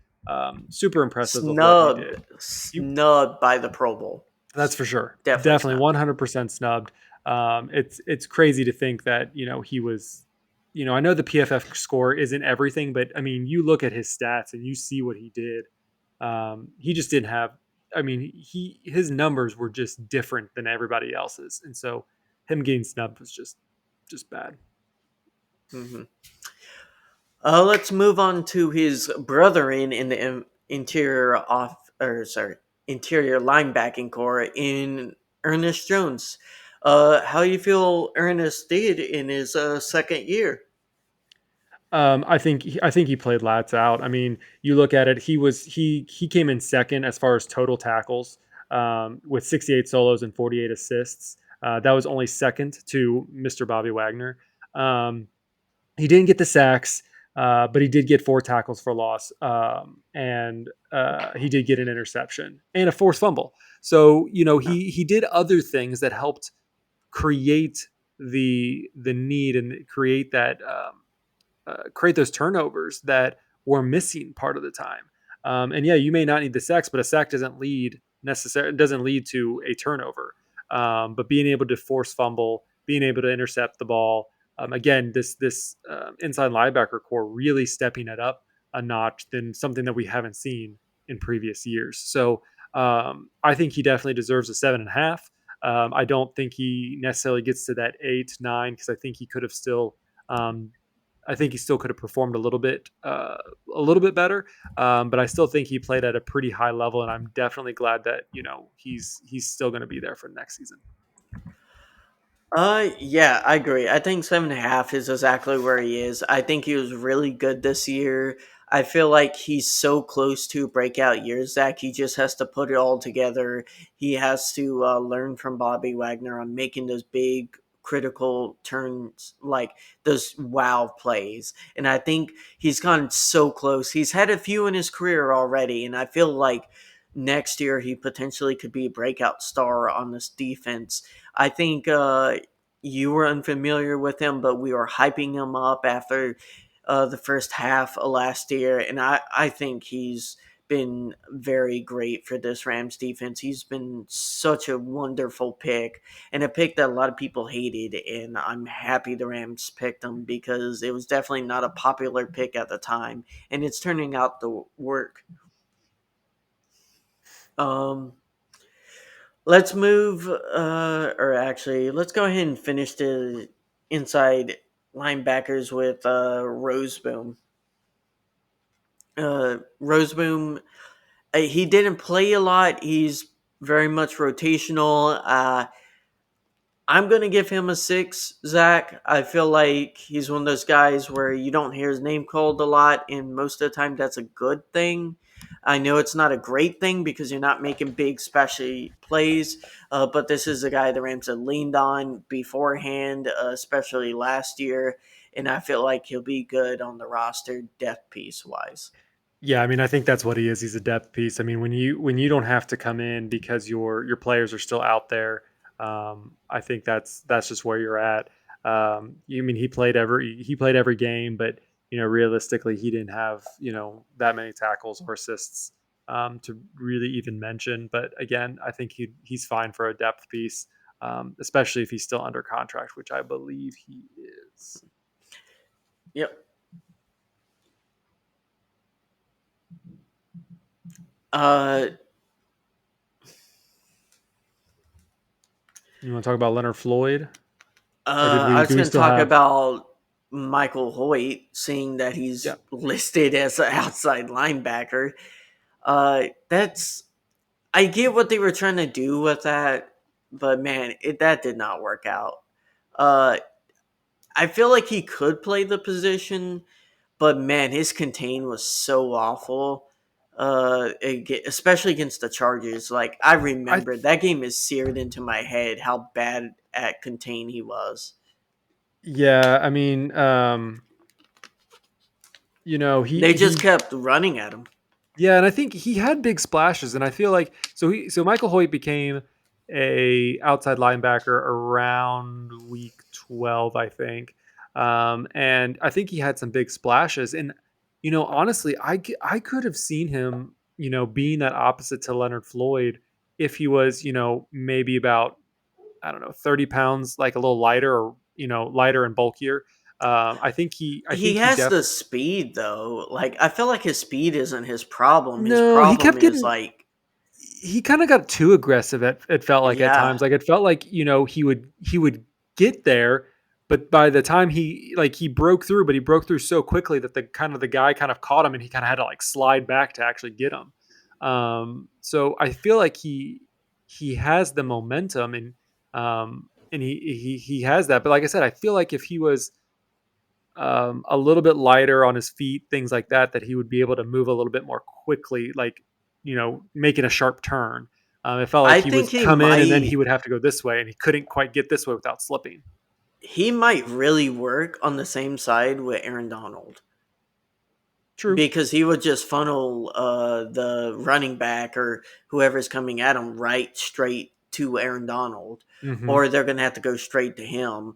super impressive of what he did. Snubbed by the Pro Bowl. That's for sure. Definitely Definitely 100% snubbed. It's crazy to think that, he was, I know the PFF score isn't everything, but I mean, you look at his stats and you see what he did. He just didn't have, I mean, his numbers were just different than everybody else's. And so him getting snubbed was just bad. Mm-hmm. Let's move on to his brother in the interior linebacking core in Ernest Jones. How you feel Ernest did in his second year? I think he played lats out. I mean, you look at it, he came in second as far as total tackles, with 68 solos and 48 assists. That was only second to Mr. Bobby Wagner. He didn't get the sacks, but he did get 4 tackles for loss, and he did get an interception and a forced fumble. So he did other things that helped create the need and create those turnovers that were missing part of the time. And yeah, you may not need the sacks, but a sack doesn't lead to a turnover. But being able to force fumble, being able to intercept the ball, again, this inside linebacker core really stepping it up a notch than something that we haven't seen in previous years. So I think he definitely deserves a 7.5. I don't think he necessarily gets to that 8, 9, because I think he could have still. I think he still could have performed a little bit better, but I still think he played at a pretty high level, and I'm definitely glad that he's still going to be there for next season. Yeah, I agree. I think 7.5 is exactly where he is. I think he was really good this year. I feel like he's so close to breakout years, Zach. He just has to put it all together. He has to learn from Bobby Wagner on making those big, critical turns, like those wow plays. And I think he's gone so close. He's had a few in his career already, and I feel like next year he potentially could be a breakout star on this defense. I think you were unfamiliar with him, but we were hyping him up after the first half of last year, and I think he's been very great for this Rams defense. He's been such a wonderful pick, and a pick that a lot of people hated, and I'm happy the Rams picked him because it was definitely not a popular pick at the time, and it's turning out to work. Um, let's move, or actually, let's go ahead and finish the inside linebackers with Roseboom. Roseboom, he didn't play a lot. He's very much rotational. I'm going to give him a 6, Zach. I feel like he's one of those guys where you don't hear his name called a lot, and most of the time that's a good thing. I know it's not a great thing because you're not making big special plays, but this is a guy the Rams had leaned on beforehand, especially last year, and I feel like he'll be good on the roster depth piece wise. Yeah, I mean, I think that's what he is. He's a depth piece. I mean, when you don't have to come in because your players are still out there, I think that's just where you're at. You mean he played every game, but realistically, he didn't have that many tackles or assists to really even mention. But again, I think he's fine for a depth piece, especially if he's still under contract, which I believe he is. Yep. Uh, You want to talk about Leonard Floyd, or did we I was do we going to still talk have? about Michael Hoyt, seeing that he's Yeah. listed as an outside linebacker. That's I get what they were trying to do with that, but man, that did not work out. Uh, I feel like he could play the position, but man, his contain was so awful. Especially against the Chargers. Like I I remember that game is seared into my head how bad at contain he was. Yeah, I mean, They just he kept running at him. yeah, and I think he had big splashes, and I feel like so Michael Hoyt became a outside linebacker around week 12, I think, and I think he had some big splashes, and honestly, I could have seen him, being that opposite to Leonard Floyd if he was, maybe about, I don't know, 30 pounds, like a little lighter, or lighter and bulkier. I He think he has the definitely. speed though. Like I feel like his speed isn't his problem. His No, he problem kept is getting. like, He kind of got too aggressive. It felt like at yeah, times, like it felt like he would get there, but by the time he broke through, but he broke through so quickly that the guy kind of caught him, and he kind of had to like slide back to actually get him. So I feel like he has the momentum, and he has that. But like I said, I feel like if he was a little bit lighter on his feet, things like that, that he would be able to move a little bit more quickly, like, making a sharp turn. It felt like I he think would come in and then he might would have to go this way, and he couldn't quite get this way without slipping. he might really work on the same side with Aaron Donald True. because he would just funnel the running back or whoever's coming at him right straight to Aaron Donald, Hmm. or they're gonna have to go straight to him.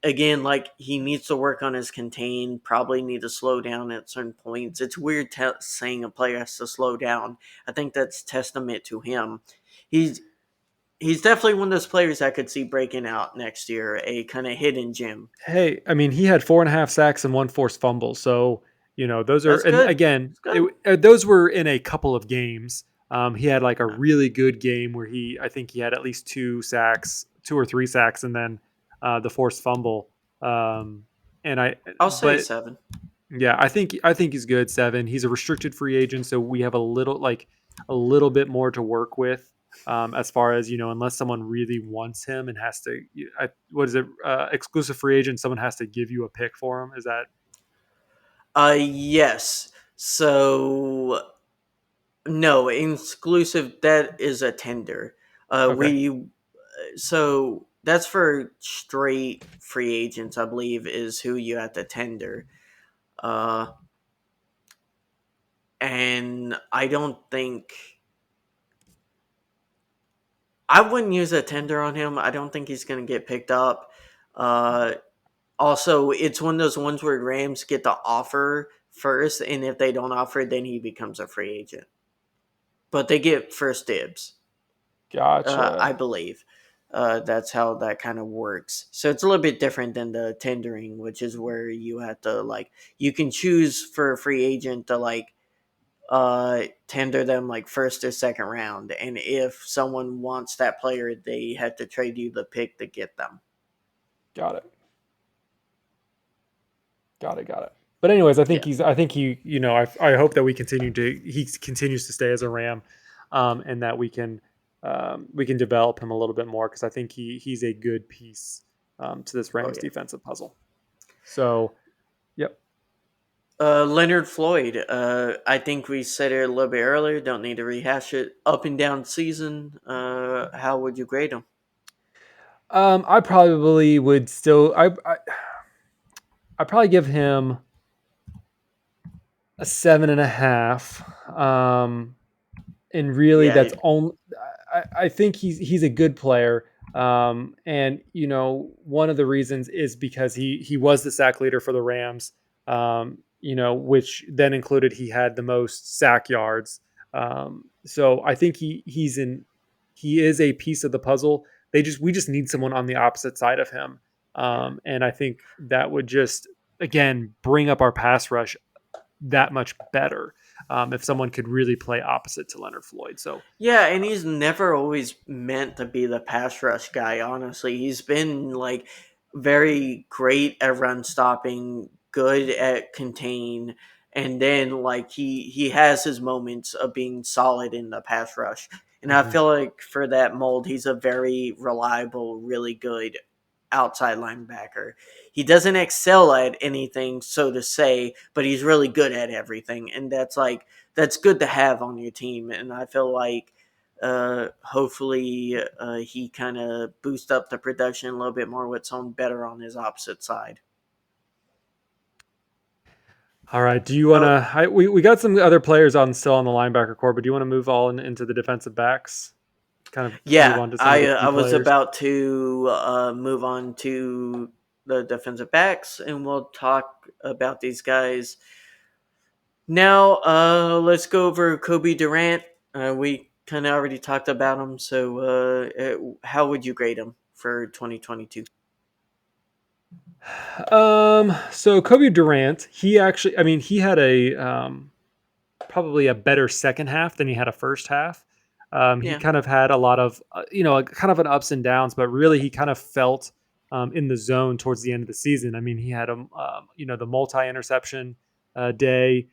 Again, like he needs to work on his contain. Probably need to slow down at certain points. It's weird saying a player has to slow down. I think that's testament to him. He's he's definitely one of those players I could see breaking out next year. A kind of hidden gem. Hey, I mean, he had 4.5 sacks and one forced fumble. So, those are, That's and good. again, It's good. those were in a couple of games. He had like a really good game where I think he had at least 2 sacks, 2 or 3 sacks, and then the forced fumble. Um, and I'll say but 7. yeah, I think he's good. 7. He's a restricted free agent, so we have a little bit more to work with, as far as unless someone really wants him and has to. What is it? Exclusive free agent. Someone has to give you a pick for him. Is that Yes. So no exclusive. That is a tender. okay? We so that's for straight free agents, I believe, is who you have to tender. Uh, and I don't think I wouldn't use a tender on him. I don't think he's going to get picked up. Uh, Also, it's one of those ones where Rams get the offer first, and if they don't offer, then he becomes a free agent. But they get first dibs, I Gotcha. believe. That's how that kind of works. So it's a little bit different than the tendering, which is where you have to you can choose for a free agent to tender them like first or second round, and if someone wants that player, they have to trade you the pick to get them. Got it. Got it. Got it. But anyways, I think Yeah. he's. I think he. I hope that he continues to stay as a Ram, and that we can develop him a little bit more because I think he's a good piece to this Oh Rams yeah. defensive puzzle. So, yep. Leonard Floyd. I think we said it a little bit earlier. Don't need to rehash it. Up and down season. How would you grade him? I probably would still. I probably give him a 7.5. And really, Yeah, that's only. I think he's a good player. And one of the reasons is because he was the sack leader for the Rams. Which then included he had the most sack yards. So I think he is a piece of the puzzle. We just need someone on the opposite side of him. yeah, And I think that would just again bring up our pass rush that much better if someone could really play opposite to Leonard Floyd. So yeah. And he's never always meant to be the pass rush guy. Honestly, he's been very great at run stopping, good at contain, and then he has his moments of being solid in the pass rush. And I mhm. feel like for that mold, he's a very reliable, really good outside linebacker. He doesn't excel at anything, so to say, but he's really good at everything, and that's good to have on your team. And I feel like hopefully he kind of boost up the production a little bit more with someone better on his opposite side. All right. Do you want Oh to? We got some other players still on the linebacker core, but do you want to move into the defensive backs? Kind of move yeah, on to some of the I key was players. about to move on to the defensive backs, and we'll talk about these guys. Now, let's go over Kobe Durant. We kind of already talked about him, so how would you grade him for 2022? So Kobe Durant, he actually, I mean, he had a probably a better second half than he had a first half. He Yeah, kind of had a lot of, kind of an ups and downs, but really he kind of felt in the zone towards the end of the season. I mean, he had the multi interception day.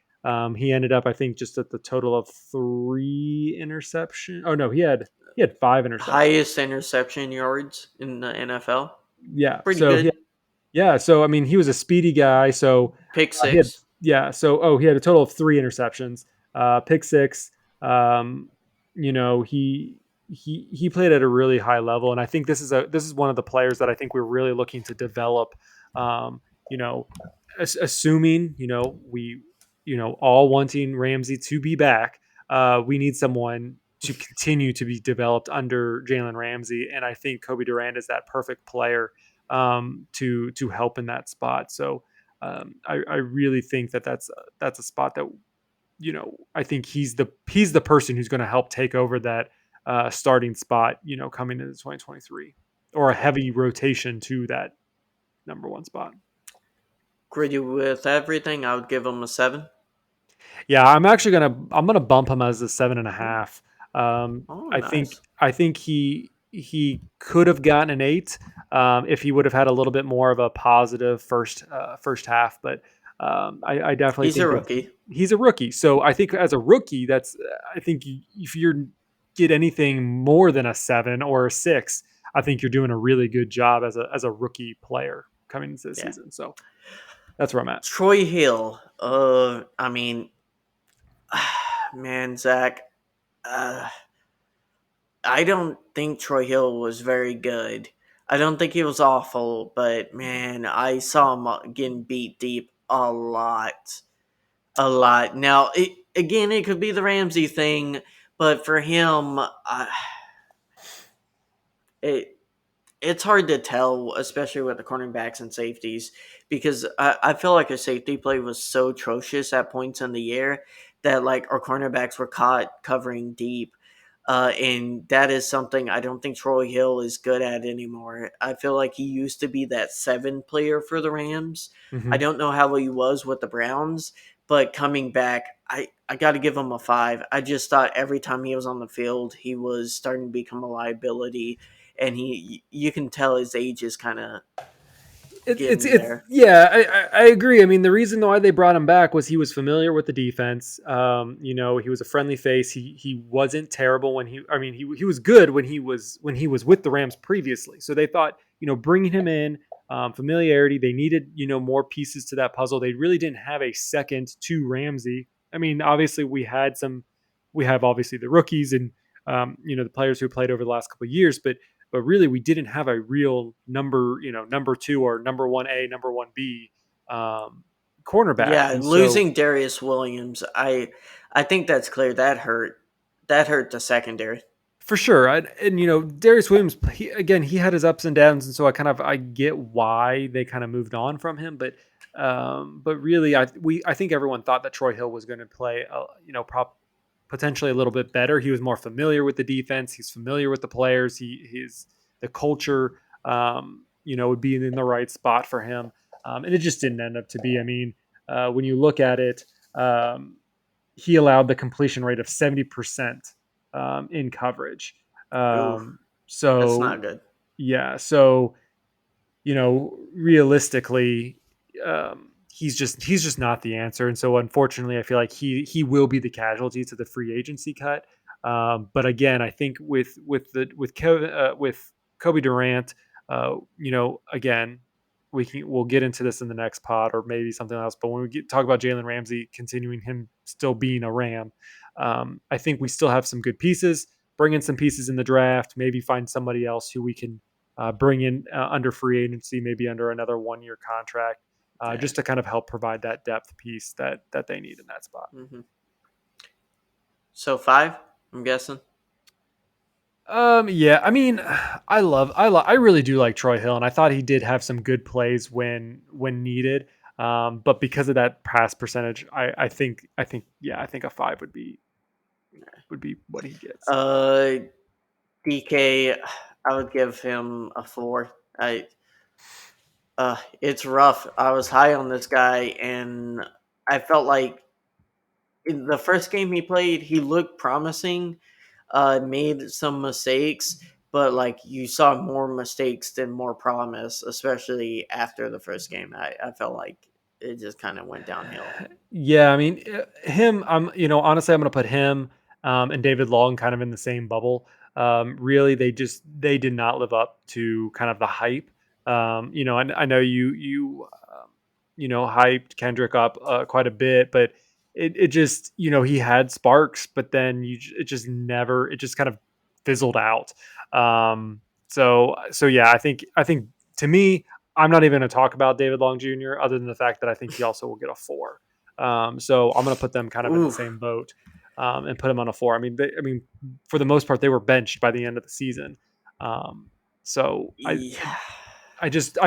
He ended up, I think, just at the total of 3 interception. Oh no, he had 5 interceptions. highest interception yards in the NFL. Yeah. Pretty good. Yeah. So I mean, he was a speedy guy. So Pick he had six. yeah. So he had a total of 3 interceptions, pick six. Um, he played at a really high level, and I think this is one of the players that I think we're really looking to develop. Um, you know, assuming we all wanting Ramsey to be back, we need someone to continue to be developed under Jalen Ramsey, and I think Kobe Durant is that perfect player to help in that spot. So I really think that's a spot that I think he's the person who's going to help take over that starting spot. Coming into 2023 or a heavy rotation to that number one spot. Gritty with everything, I would give him a 7. Yeah, I'm gonna bump him as a 7.5. Oh, I think nice. I think he could have gotten an 8 if he would have had a little bit more of a positive first half, but I definitely He's a think that rookie. he's a rookie. So I think as a rookie, I think if you get anything more than a 7 or a 6, I think you're doing a really good job as a rookie player coming into the Yeah. season. So that's where I'm at. Troy Hill. I mean, man, Zach. Uh, I don't think Troy Hill was very good. I don't think he was awful, but man, I saw him getting beat deep a lot. Now, again, it could be the Ramsey thing, but for him, it it's hard to tell, especially with the cornerbacks and safeties, because I feel like a safety play was so atrocious at points in the year that like our cornerbacks were caught covering deep. And that is something I don't think Troy Hill is good at anymore. I feel like he used to be that 7 player for the Rams. I Hmm. don't know how he was with the Browns, but coming back, I got to give him a 5. I just thought every time he was on the field, he was starting to become a liability, and you can tell his age is kind of It's getting there. yeah, I agree. I mean, the reason why they brought him back was he was familiar with the defense. He was a friendly face. He wasn't terrible when he was good when he was with the Rams previously. So they thought, bringing him in, familiarity. They needed more pieces to that puzzle. They really didn't have a second to Ramsey. I mean, obviously we have obviously the rookies and the players who played over the last couple of years, but really we didn't have a real number two or number 1A, number 1B cornerback. Yeah, And so losing Darius Williams, I think that's clear. That hurt. That hurt the secondary. for sure, Darius Williams, he had his ups and downs, and so I get why they kind of moved on from him, but really, I think everyone thought that Troy Hill was going to play, potentially a little bit better. He was more familiar with the defense. He's familiar with the players. He's the culture, would be in the right spot for him. And it just didn't end up to be. I mean, when you look at it, he allowed the completion rate of 70% in coverage. Ooh, that's So not good. yeah, so realistically, he's just not the answer, and so unfortunately, I feel like he will be the casualty to the free agency cut. But again, I think with Kobe Durant, again, we'll get into this in the next pod or maybe something else. But when we talk about Jalen Ramsey continuing him still being a Ram, I think we still have some good pieces. Bring in some pieces in the draft, maybe find somebody else who we can bring in under free agency, maybe under another 1 year contract, Yeah. just to kind of help provide that depth piece that they need in that spot. Hmm. So 5, I'm guessing. Yeah, I mean, I really do like Troy Hill, and I thought he did have some good plays when needed. But because of that pass percentage, I think a 5 would be what he gets. DK, I would give him a 4. It's rough. I was high on this guy, and I felt like in the first game he played, he looked promising. Made some mistakes, but like you saw more mistakes than more promise, especially after the first game. I felt like it just kind of went downhill. Yeah, I mean, him. Honestly, I'm going to put him and David Long kind of in the same bubble. Really, they did not live up to kind of the hype. I know you hyped Kendrick up quite a bit, but it just he had sparks, but then it just kind of fizzled out. So yeah, I think to me, I'm not even going to talk about David Long Jr. other than the fact that I think he also will get a 4. So I'm going to put them kind of in the Ooh, same boat and put them on a 4. I mean, for the most part, they were benched by the end of the season. So yeah. I just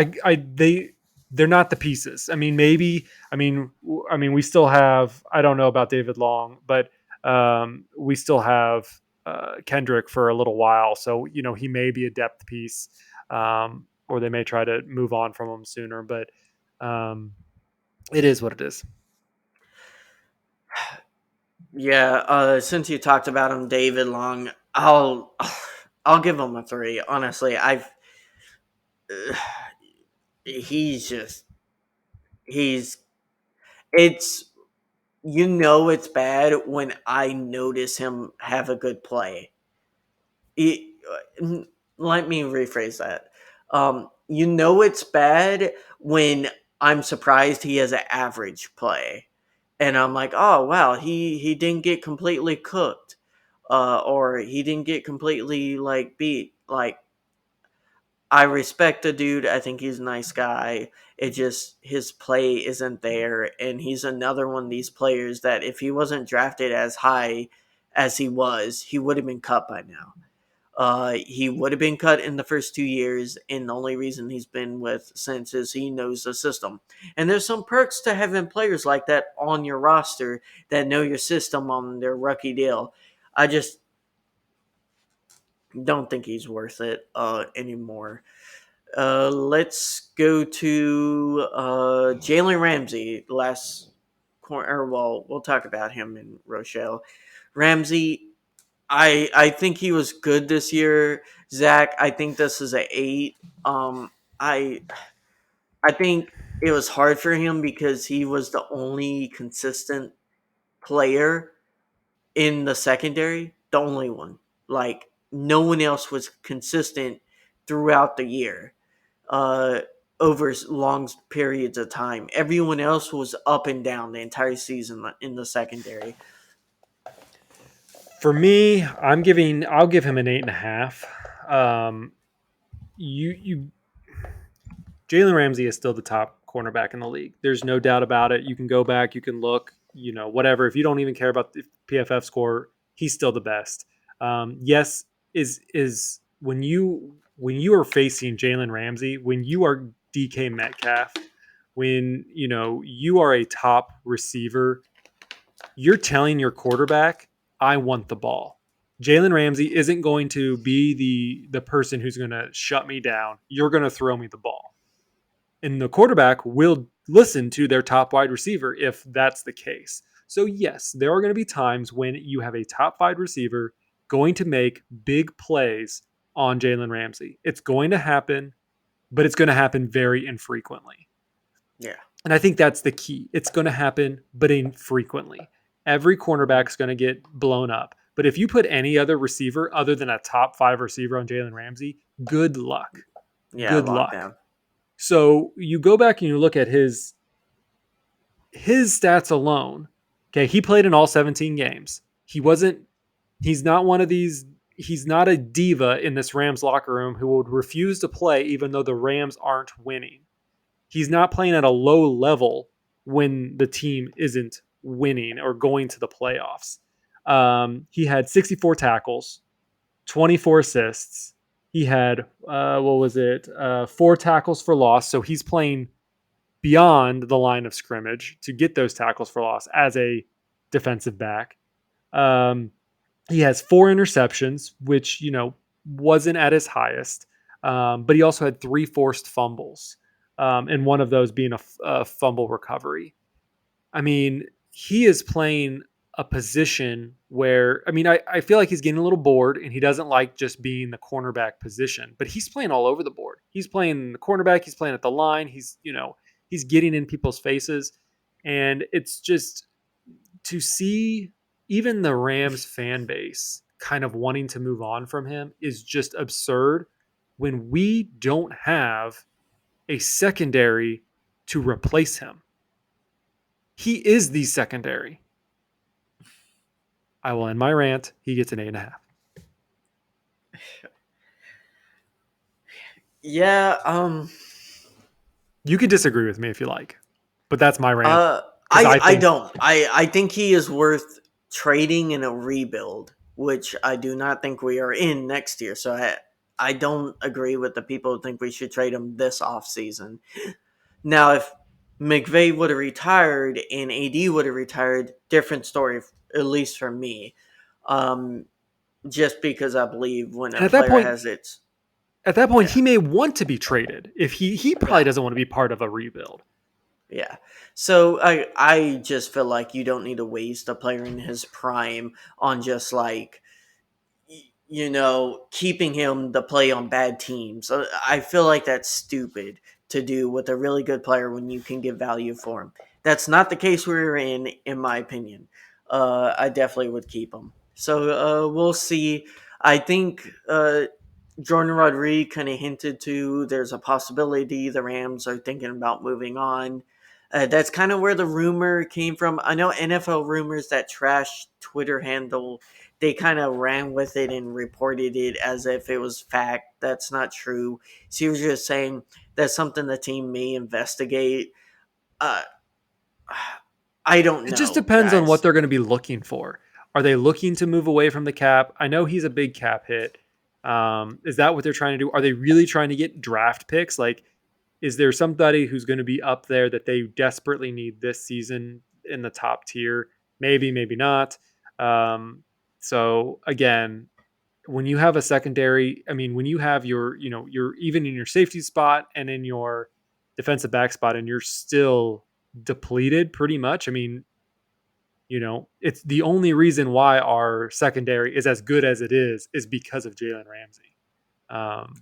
they're not the pieces. I mean, maybe we still have. I don't know about David Long, but we still have Kendrick for a little while. So he may be a depth piece, or they may try to move on from him sooner. But it is what it is. Yeah, since you talked about him, David Long, I'll give him a 3. Honestly, he's just he's it's it's bad when I notice him have a good play. It, let me rephrase that. It's bad when I'm surprised he has an average play, and I'm like, oh wow, he didn't get completely cooked, or he didn't get completely like beat. Like I respect the dude. I think he's a nice guy. It just his play isn't there, and he's another one of these players that if he wasn't drafted as high as he was, he would have been cut by now. He would have been cut in the first 2 years, and the only reason he's been with since is he knows the system. And there's some perks to having players like that on your roster that know your system on their rookie deal. I just don't think he's worth it anymore. Let's go to Jalen Ramsey. Last corner. Well, we'll talk about him in Rochelle. Ramsey, I think he was good this year. Zach, I think this is a 8. I I think it was hard for him because he was the only consistent player in the secondary, the only one. Like no one else was consistent throughout the year, uh, over long periods of time. Everyone else was up and down the entire season in the secondary. For me, I'll give him an 8.5. You Jalen Ramsey is still the top cornerback in the league. There's no doubt about it. You can go back, you can look, whatever. If you don't even care about the PFF score, he's still the best. Yes, is when you are facing Jalen Ramsey, when you are DK Metcalf, when you are a top receiver, you're telling your quarterback, I want the ball. Jalen Ramsey isn't going to be the person who's going to shut me down. You're going to throw me the ball. And the quarterback will listen to their top wide receiver if that's the case. So yes, there are going to be times when you have a top 5 receiver going to make big plays on Jalen Ramsey. It's going to happen, but it's going to happen very infrequently. Yeah. And I think that's the key. It's going to happen, but infrequently. Every cornerback is going to get blown up. But if you put any other receiver other than a top 5 receiver on Jalen Ramsey, good luck. Yeah, Good luck. lockdown. So you go back and you look at his stats alone. Okay, he played in all 17 games. He's not one of these, he's not a diva in this Rams locker room who would refuse to play even though the Rams aren't winning. He's not playing at a low level when the team isn't winning or going to the playoffs. He had 64 tackles, 24 assists. He had, 4 tackles for loss. So he's playing beyond the line of scrimmage to get those tackles for loss as a defensive back. He has 4 interceptions, which, wasn't at his highest. But he also had 3 forced fumbles, and one of those being a fumble recovery. I mean, he is playing a position where, I feel like he's getting a little bored and he doesn't like just being the cornerback position, but he's playing all over the board. He's playing the cornerback. He's playing at the line. He's getting in people's faces. And it's just to see even the Rams fan base kind of wanting to move on from him is just absurd when we don't have a secondary to replace him. He is the secondary. I will end my rant. He gets an 8.5. Yeah. You can disagree with me if you like, but that's my rant. I don't. I think he is worth trading in a rebuild, which I do not think we are in next year. So I don't agree with the people who think we should trade him this offseason. Now, if McVay would have retired and AD would have retired, different story, at least for me. Just because I believe when a player has its... At that point, he may want to be traded. If he probably doesn't want to be part of a rebuild. Yeah. So I just feel like you don't need to waste a player in his prime on just like, keeping him to play on bad teams. I feel like that's stupid to do with a really good player when you can get value for him. That's not the case we're in my opinion. I definitely would keep him. So we'll see. I think Jordan Rodriguez kind of hinted to there's a possibility the Rams are thinking about moving on. That's kind of where the rumor came from. I know NFL rumors, that trash Twitter handle, they kind of ran with it and reported it as if it was fact. That's not true. She was just saying that's something the team may investigate. Uh, I don't It just know, depends on what guys. they're going to be looking for. Are they looking to move away from the cap? I know he's a big cap hit. Is that what they're trying to do? Are they really trying to get draft picks? Like, is there somebody who's going to be up there that they desperately need this season in the top tier? Maybe, maybe not. So again, when you have a secondary, I mean, when you have your even in your safety spot and in your defensive back spot, and you're still depleted pretty much. I mean, it's the only reason why our secondary is as good as it is because of Jalen Ramsey. Um,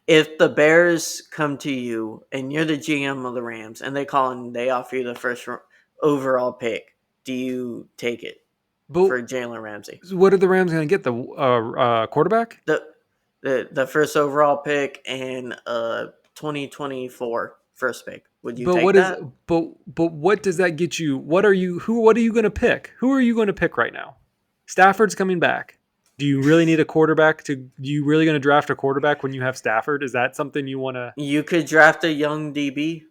If the Bears come to you and you're the GM of the Rams and they call and they offer you the overall pick, do you take it but for Jalen Ramsey? what are the Rams going to get? The quarterback? The the first overall pick and 2024 first pick. Would you But take what is that? but what does that get you? What are you going to pick? Who are you going to pick right now? Stafford's coming back. Do you really need a quarterback do you really going to draft a quarterback when you have Stafford? Is that something you want to? You could draft a young DB.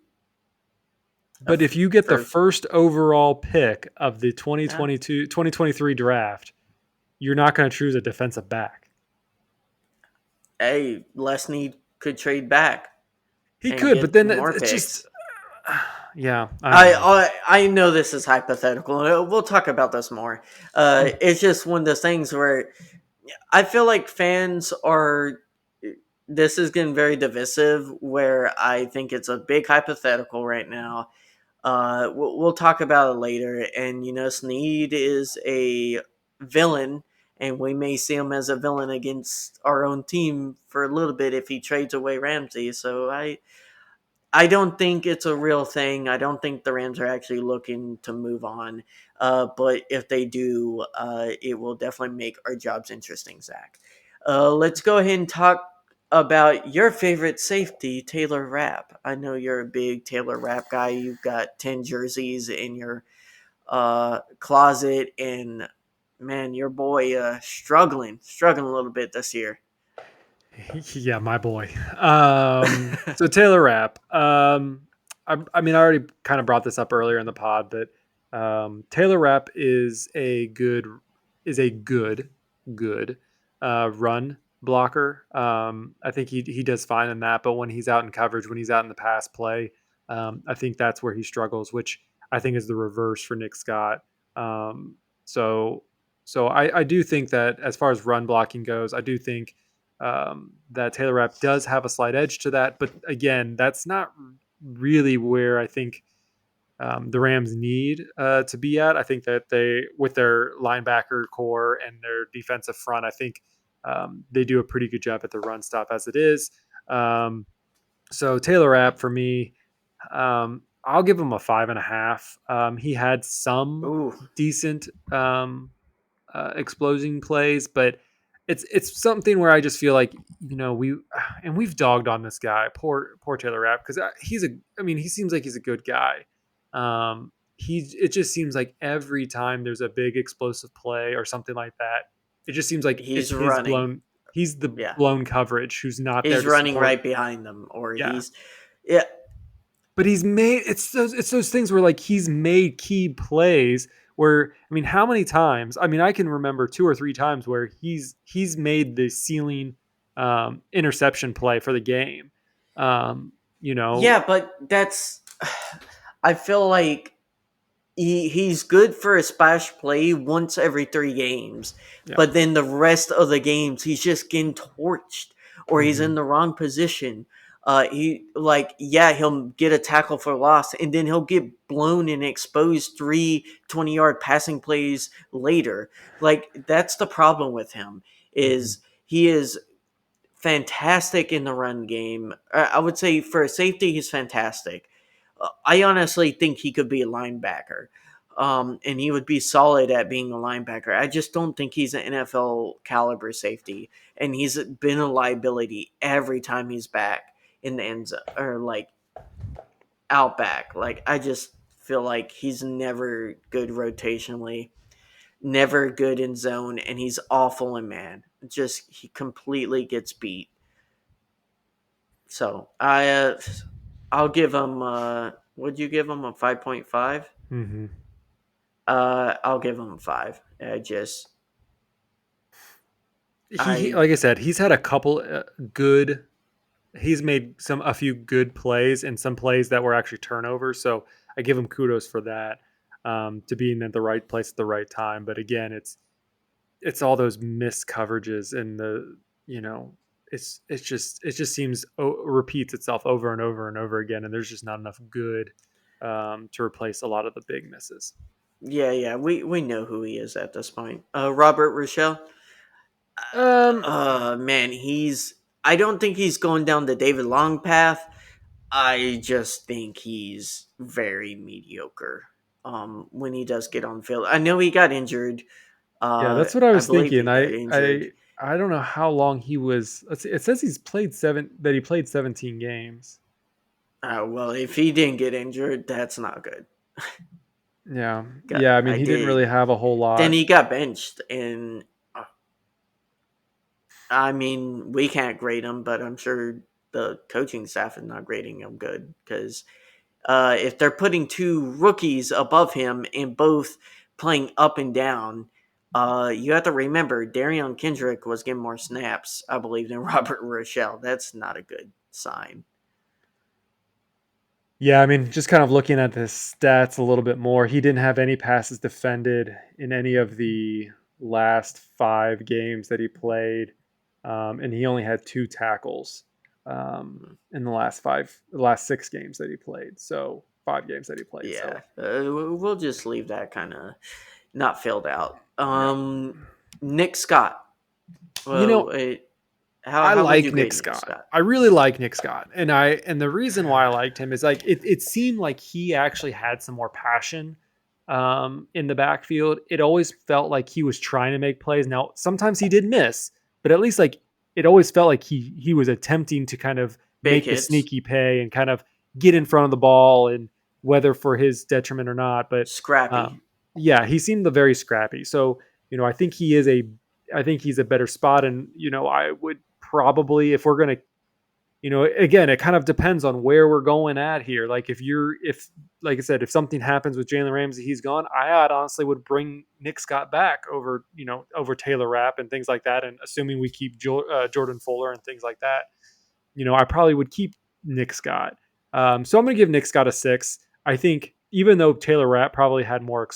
But if you get the First, first overall pick of the yeah. 2023 draft, you're not going to choose a defensive back. Hey, Lesney could trade back He and could, but get then more it's picks. just yeah, I don't know. I know this is hypothetical. We'll talk about this more. It's just one of those things where I feel like fans are. This is getting very divisive. Where I think it's a big hypothetical right now. We'll talk about it later. And Snead is a villain, and we may see him as a villain against our own team for a little bit if he trades away Ramsey. So I don't think it's a real thing. I don't think the Rams are actually looking to move on. But if they do, it will definitely make our jobs interesting, Zach. Let's go ahead and talk about your favorite safety, Taylor Rapp. I know you're a big Taylor Rapp guy. You've got 10 jerseys in your closet, and man, your boy struggling a little bit this year. Yeah, my boy. So Taylor Rapp. I mean, I already kind of brought this up earlier in the pod, but Taylor Rapp is a good run blocker. I think he does fine in that, but when he's out in coverage, when he's out in the pass play, I think that's where he struggles, which I think is the reverse for Nick Scott. Um, so I do think that as far as run blocking goes, I do think that Taylor Rapp does have a slight edge to that. But again, that's not really where I think the Rams need to be at. I think that with their linebacker core and their defensive front, I think they do a pretty good job at the run stop as it is. So Taylor Rapp for me, I'll give him a 5.5. He had some Ooh, decent exploding plays, but it's something where I just feel like we've dogged on this guy, poor Taylor Rapp, because he seems like he's a good guy. It just seems like every time there's a big explosive play or something like that, it just seems like it's he's his running. blown. He's the Yeah. blown coverage who's not there He's to running support. right behind them, or Yeah, yeah. but he's made it's those things where like he's made key plays where I mean how many times I mean I can remember 2 or 3 times where he's made the ceiling interception play for the game. um you know Yeah, but that's. I feel like he's good for a splash play once every 3 games, yeah. but then the rest of the games he's just getting torched, or he's in Mhm. the wrong position. He'll get a tackle for loss, and then he'll get blown and exposed 3 20-yard passing plays later. Like, that's the problem with him. Mhm. Is he is fantastic in the run game. I would say for a safety, he's fantastic. I honestly think he could be a linebacker, and he would be solid at being a linebacker. I just don't think he's an NFL caliber safety, and he's been a liability every time he's back in the end zone, or like Outback. Like I just feel like he's never good rotationally, never good in zone, and he's awful in man. Just he completely gets beat. So I'll give him. Would you give him a 5.5? Hmm. I'll give him a 5. I just He, I like I said, he's had a couple good. He's made a few good plays and some plays that were actually turnovers. So I give him kudos for that, to being at the right place at the right time. But again, it's all those missed coverages and the it just seems repeats itself over and over and over again, and there's just not enough good to replace a lot of the big misses. yeah, we know who he is at this point. Robert Rochelle. Um, Man, he's. I don't think he's going down the David Long path. I just think he's very mediocre. When he does get on the field, I know he got injured. yeah, that's what I I was believe thinking. he got injured. I don't know how long he was. Let's see, it says he played 17 games. Well, if he didn't get injured, that's not good. Yeah, Got, yeah. I mean, I he didn't did. really have a whole Then lot. he got benched, and I mean, we can't grade him, but I'm sure the coaching staff is not grading him good because if they're putting two rookies above him and both playing up and down, you have to remember Darion Kendrick was getting more snaps, I believe, than Robert Rochelle. That's not a good sign. Yeah, I mean, just kind of looking at the stats a little bit more, he didn't have any passes defended in any of the last 5 games that he played, and he only had 2 tackles in the last 6 games that he played. So 5 games that he played. Yeah, So we'll just leave that kind of not filled out. yeah, Nick Scott. you Well, know, I how would you like Nick grade Nick Scott. Scott? I really like Nick Scott, and the reason why I liked him is like it seemed like he actually had some more passion in the backfield. It always felt like he was trying to make plays. Now sometimes he did miss, but at least like it always felt like he was attempting to kind of Big make the hits, sneaky pay and kind of get in front of the ball, and whether for his detriment or not. But scrappy. yeah, he seemed very scrappy. So I think I think he's a better spot, and I would probably, if we're gonna, again, it kind of depends on where we're going at here. Like if like I said, if something happens with Jalen Ramsey, he's gone. I honestly would bring Nick Scott back over over Taylor Rapp and things like that, and assuming we keep Jordan Fuller and things like that, I probably would keep Nick Scott. So I'm going to give Nick Scott a 6. I think even though Taylor Rapp probably had more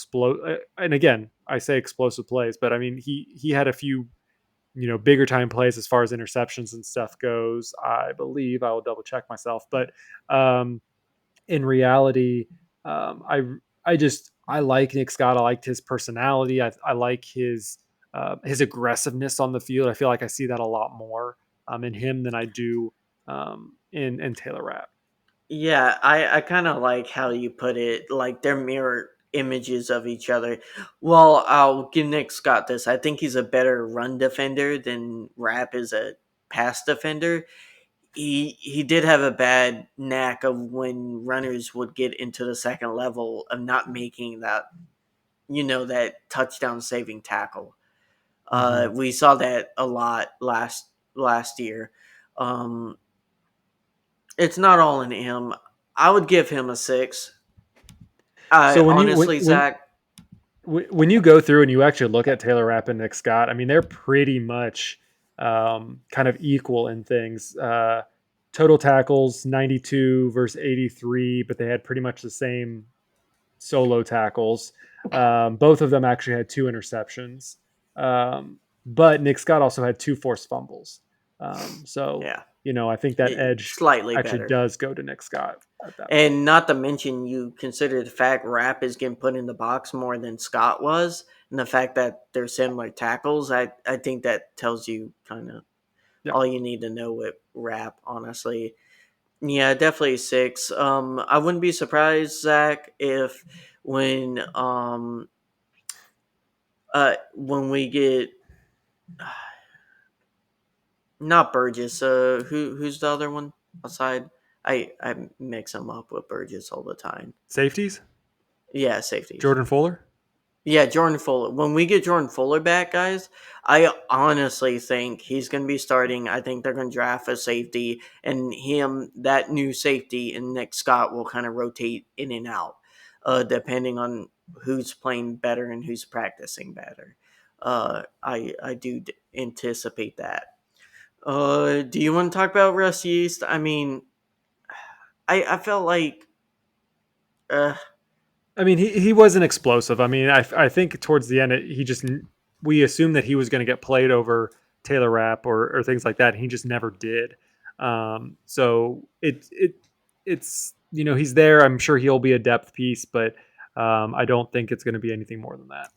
and again, I say explosive plays, but I mean he had a few bigger time plays as far as interceptions and stuff goes. I believe I will double check myself, but um, in reality, I like Nick Scott. I liked his personality. I like his aggressiveness on the field. I feel like I see that a lot more in him than I do in Taylor Rapp. Yeah, I kind of like how you put it. Like they're mirror images of each other. Well, I'll give Nick Scott this. I think he's a better run defender than Rapp is a pass defender. He did have a bad knack of when runners would get into the second level of not making that touchdown saving tackle. Mm-hmm. We saw that a lot last year. Um, it's not all in him. I would give him a 6. I So when you honestly, Zach, when you go through and you actually look at Taylor Rapp and Nick Scott, I mean they're pretty much kind of equal in things. Total tackles 92 versus 83, but they had pretty much the same solo tackles. Both of them actually had 2 interceptions, but Nick Scott also had 2 forced fumbles. So yeah, I think that edge slightly actually better. does go to Nick Scott at that point. And not to mention, you consider the fact Rapp is getting put in the box more than Scott was, and the fact that they're similar tackles. I think that tells you kind of Yeah. all you need to know with Rapp, honestly. Yeah, definitely 6. I wouldn't be surprised, Zach, if when when we get not Burgess, who's the other one aside? I mix them up with Burgess all the time. Safeties? Yeah, safeties. Jordan Fuller? Yeah, Jordan Fuller. When we get Jordan Fuller back, guys, I honestly think he's going to be starting. I think they're going to draft a safety, and that new safety, and Nick Scott will kind of rotate in and out, depending on who's playing better and who's practicing better. I do anticipate that. Do you want to talk about Russ Yeast? I mean, I felt like, uh, I mean, he wasn't explosive. I mean, I think towards the end, we assumed that he was going to get played over Taylor Rapp or things like that. And he just never did. So it's he's there. I'm sure he'll be a depth piece, but I don't think it's going to be anything more than that.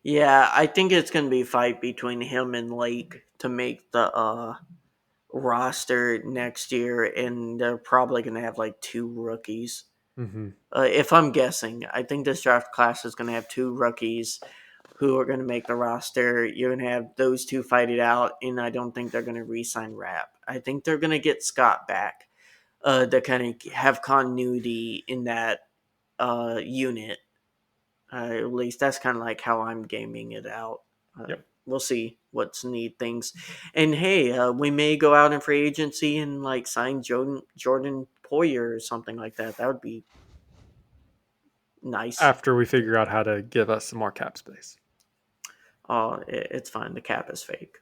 yeah, I think it's going to be a fight between him and Lake to make the roster next year, and they're probably going to have like two rookies. Mm-hmm. If I'm guessing, I think this draft class is going to have two rookies who are going to make the roster. You're going to have those two fight it out, and I don't think they're going to re-sign Rapp. I think they're going to get Scott back to kind of have continuity in that unit. At least that's kind of like how I'm gaming it out. Yep. We'll see what's neat things. And hey, we may go out in free agency and like sign Jordan Poyer or something like that. That would be nice. After we figure out how to give us some more cap space. It's fine. The cap is fake.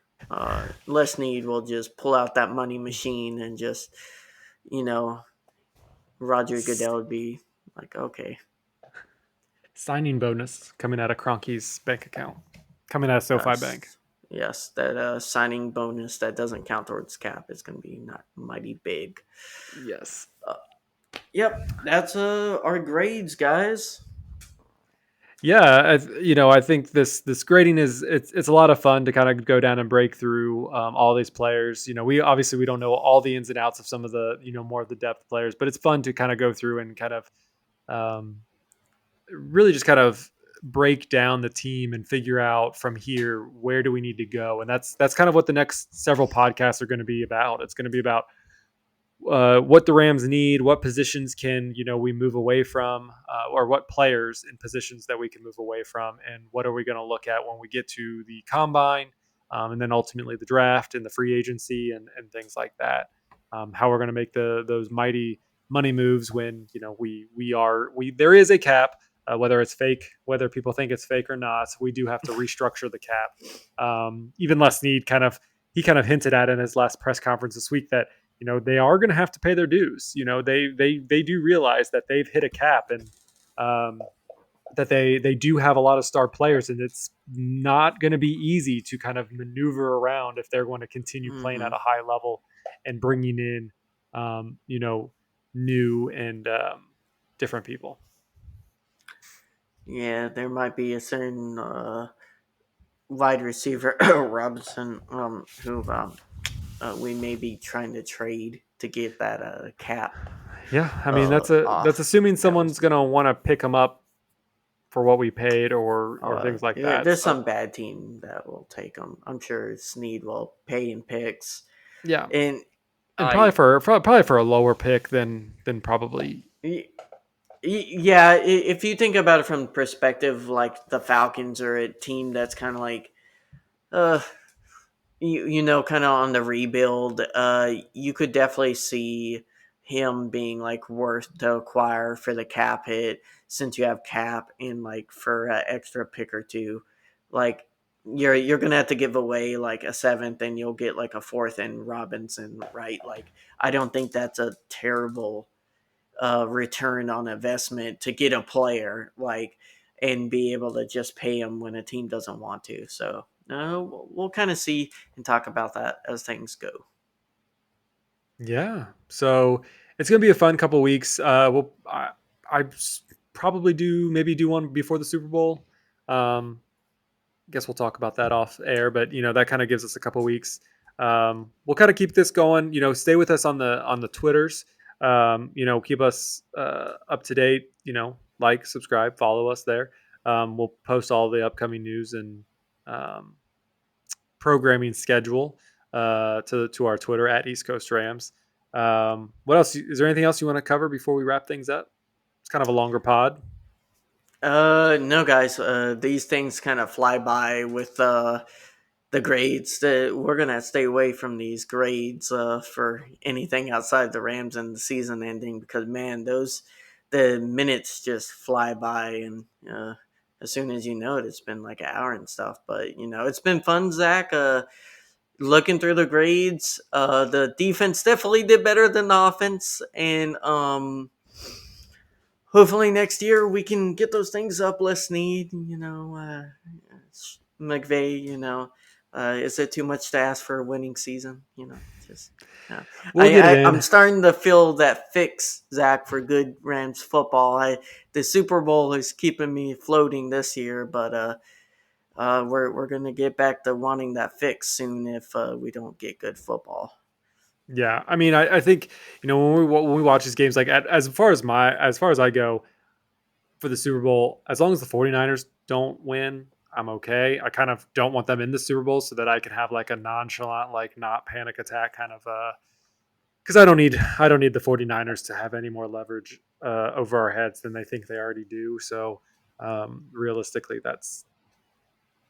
Les Need will just pull out that money machine and just, Roger Goodell would be like, okay. Signing bonus coming out of Kroenke's bank account, coming out of SoFi Bank. Yes, that signing bonus that doesn't count towards cap is going to be not mighty big. Yes. Yep, that's our grades, guys. Yeah, I think this grading it's a lot of fun to kind of go down and break through all these players. We obviously don't know all the ins and outs of some of the more of the depth players, but it's fun to kind of go through and kind of really just kind of break down the team and figure out from here where do we need to go, and that's kind of what the next several podcasts are going to be about. It's going to be about what the Rams need, what positions can we move away from, or what players in positions that we can move away from, and what are we going to look at when we get to the combine, and then ultimately the draft and the free agency and things like that. How we're going to make those mighty money moves when there is a cap, whether it's fake, whether people think it's fake or not. We do have to restructure the cap. Even Les Need kind of hinted at in his last press conference this week that they are going to have to pay their dues. They do realize that they've hit a cap, and that they do have a lot of star players, and it's not going to be easy to kind of maneuver around if they're going to continue playing at a high level and bringing in, new and different people. Yeah, there might be a certain wide receiver, Robinson, who we may be trying to trade to get that cap. Yeah, I mean that's assuming someone's gonna want to pick him up for what we paid or things like that. There's some bad team that will take him. I'm sure Snead will pay in picks. Yeah, and probably for a lower pick than probably. Yeah, if you think about it from the perspective like the Falcons are a team that's kind of like, kind of on the rebuild, you could definitely see him being like worth to acquire for the cap hit, since you have cap and like for an extra pick or two. Like you're gonna have to give away like a seventh and you'll get like a fourth in Robinson, right? Like I don't think that's a terrible return on investment to get a player like and be able to just pay him when a team doesn't want to. So we'll kind of see and talk about that as things go. Yeah, so it's gonna be a fun couple weeks. I probably do one before the Super Bowl. Guess we'll talk about that off air, but that kind of gives us a couple weeks. We'll kind of keep this going. Stay with us on the Twitters. Keep us up to date. Like, subscribe, follow us there. We'll post all the upcoming news and programming schedule to our Twitter at East Coast Rams. What else? Is there anything else you want to cover before we wrap things up? It's kind of a longer pod. No, guys. These things kind of fly by with the grades. We're gonna stay away from these grades for anything outside the Rams and the season ending because man, the minutes just fly by, and as soon as you know it, it's been like an hour and stuff. But it's been fun, Zach. Looking through the grades, the defense definitely did better than the offense, and hopefully next year we can get those things up. Less need, McVay. Is it too much to ask for a winning season? Just We'll get it I'm in. starting to feel that fix, Zach, for good Rams football. The Super Bowl is keeping me floating this year, but we're gonna get back to wanting that fix soon if we don't get good football. Yeah, I mean, I think when we watch these games, like as far as I go for the Super Bowl, as long as the 49ers don't win, I'm okay. I kind of don't want them in the Super Bowl so that I can have like a nonchalant, like not panic attack kind of because I don't need the 49ers to have any more leverage over our heads than they think they already do. So realistically, that's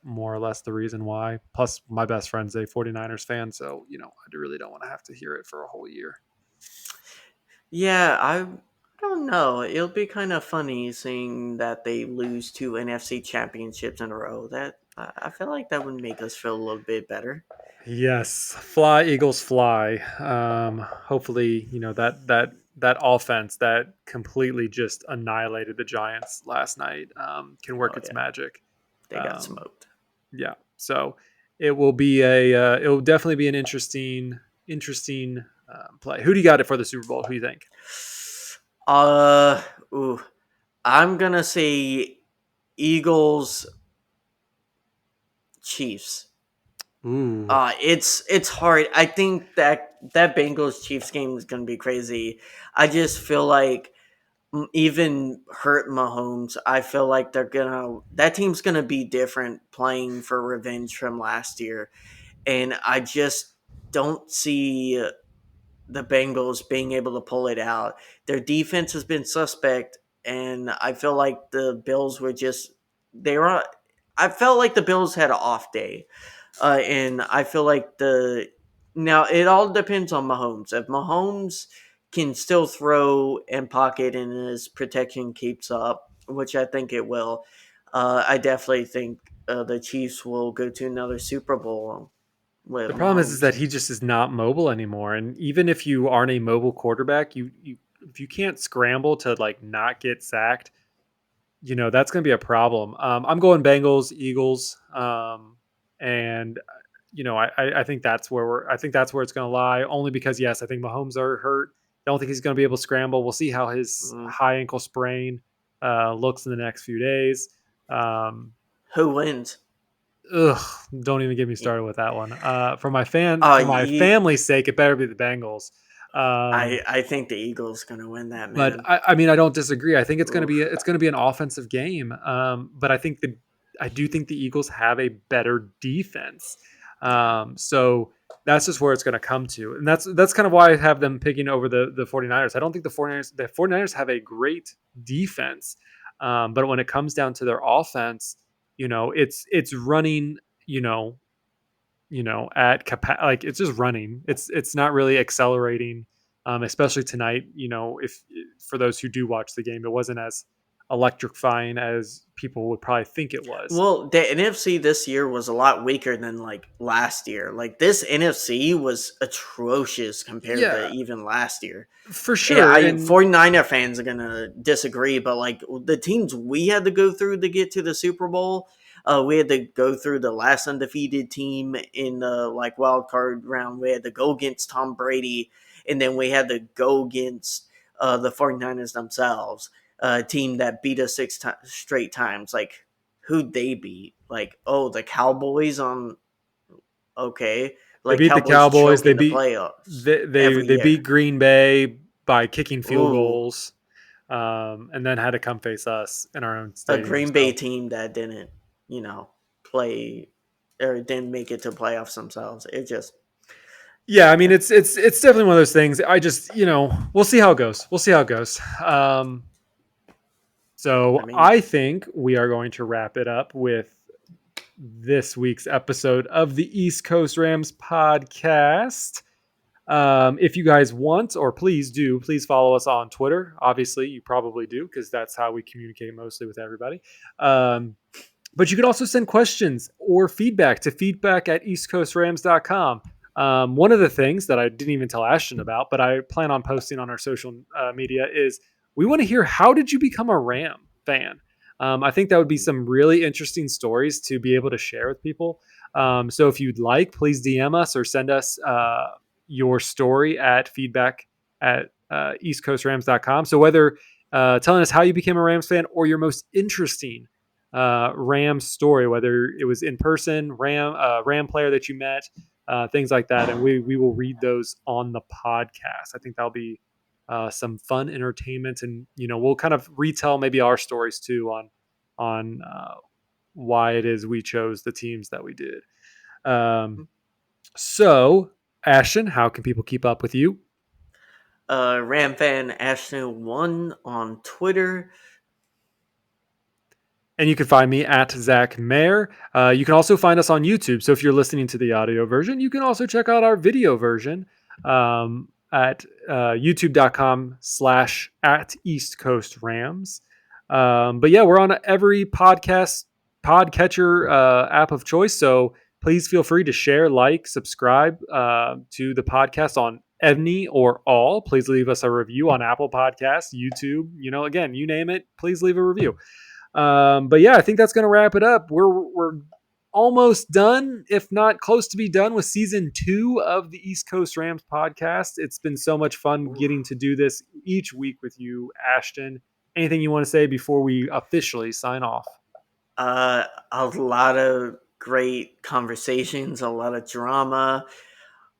more or less the reason why. Plus, my best friend's a 49ers fan, so I really don't want to have to hear it for a whole year. Yeah, I don't know. It'll be kind of funny seeing that they lose two NFC championships in a row. That I feel like that would make us feel a little bit better. Yes, fly Eagles fly. Hopefully, that offense that completely just annihilated the Giants last night can work Oh its yeah, magic. they got Um, smoked. yeah, so it will definitely be an interesting play. Who do you got it for the Super Bowl? Who do you think? Uh, ooh, I'm gonna say Eagles Chiefs. Ooh, It's hard. I think that Bengals Chiefs game is gonna be crazy. I just feel like even hurt Mahomes, I feel like that team's gonna be different playing for revenge from last year, and I just don't see the Bengals being able to pull it out. Their defense has been suspect, and I feel like the Bills were just they were. I felt like the Bills had an off day, and I feel like the now it all depends on Mahomes. If Mahomes can still throw and pocket and his protection keeps up, which I think it will, I definitely think the Chiefs will go to another Super Bowl with the problem is Mahomes. that he just is not mobile anymore. And even if you aren't a mobile quarterback, you if you can't scramble to like not get sacked, that's going to be a problem. I'm going Bengals, Eagles, and I think that's where it's going to lie. Only because yes, I think Mahomes are hurt. I don't think he's going to be able to scramble. We'll see how his Mm. high ankle sprain looks in the next few days. Um, Who wins? ugh, don't even get me started with that one. For my You, family's sake, it better be the Bengals. I think the Eagles gonna win that, But man. I mean, I don't disagree. I think Oof. it's going to be an offensive game. But I do think the Eagles have a better defense. So that's just where it's going to come to, and that's kind of why I have them picking over the 49ers. I don't think the 49ers have a great defense, but when it comes down to their offense, it's running, at like it's just running. It's not really accelerating, especially tonight. If for those who do watch the game, it wasn't as electrifying as people would probably think it was. Well, the NFC this year was a lot weaker than like last year. Like this NFC was atrocious compared to Yeah, even last year. for Yeah, sure. And 49er fans are gonna disagree, but like the teams we had to go through to get to the Super Bowl, we had to go through the last undefeated team in the like wild card round. We had to go against Tom Brady, and then we had to go against the 49ers themselves, a team that beat us straight times. Like who'd they beat? Like the Cowboys on okay, they like beat the Cowboys Cowboys. choke in the playoffs every They beat year. Green Bay by kicking field Ooh. goals, and then had to come face us in our own A stadium. Green Bay So team that didn't, play or didn't make it to playoffs themselves. It just Yeah, I mean it's definitely one of those things. I just we'll see how it goes. We'll see how it goes. I So mean, I think we are going to wrap it up with this week's episode of the East Coast Rams podcast. If you guys want, or please follow us on Twitter. Obviously, you probably do because that's how we communicate mostly with everybody. But you can also send questions or feedback to feedback@eastcoastrams.com. One of the things that I didn't even tell Ashton about, but I plan on posting on our social media is we want to hear, how did you become a Ram fan? I think that would be some really interesting stories to be able to share with people. So if you'd like, please DM us or send us your story at feedback@ eastcoastrams.com. So whether telling us how you became a Rams fan or your most interesting Rams story, whether it was in person, Ram player that you met, things like that, and we will read those on the podcast. I think that'll be some fun entertainment, and we'll kind of retell maybe our stories too on why it is we chose the teams that we did. So, Ashton, how can people keep up with you? Ram fan Ashton1 on Twitter. And you can find me at Zach Mayer. You can also find us on YouTube. So if you're listening to the audio version, you can also check out our video version at youtube.com/at East Coast Rams. But yeah, we're on every podcatcher app of choice. So please feel free to share, like, subscribe to the podcast on any or all. Please leave us a review on Apple Podcasts, YouTube. Again, you name it, please leave a review. But yeah, I think that's going to wrap it up. We're almost done, if not close to be done, with season 2 of the East Coast Rams podcast. It's been so much fun getting to do this each week with you, Ashton. Anything you want to say before we officially sign off? A lot of great conversations, a lot of drama,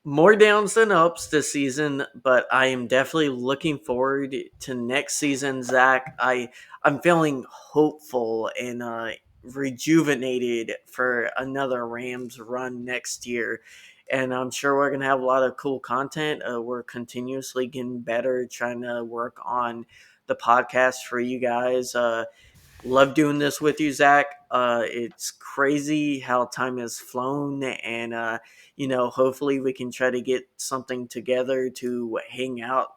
more downs than ups this season, but I am definitely looking forward to next season, Zach. I'm feeling hopeful and rejuvenated for another Rams run next year. And I'm sure we're going to have a lot of cool content. We're continuously getting better, trying to work on the podcast for you guys. Love doing this with you, Zach. It's crazy how time has flown, and hopefully we can try to get something together to hang out,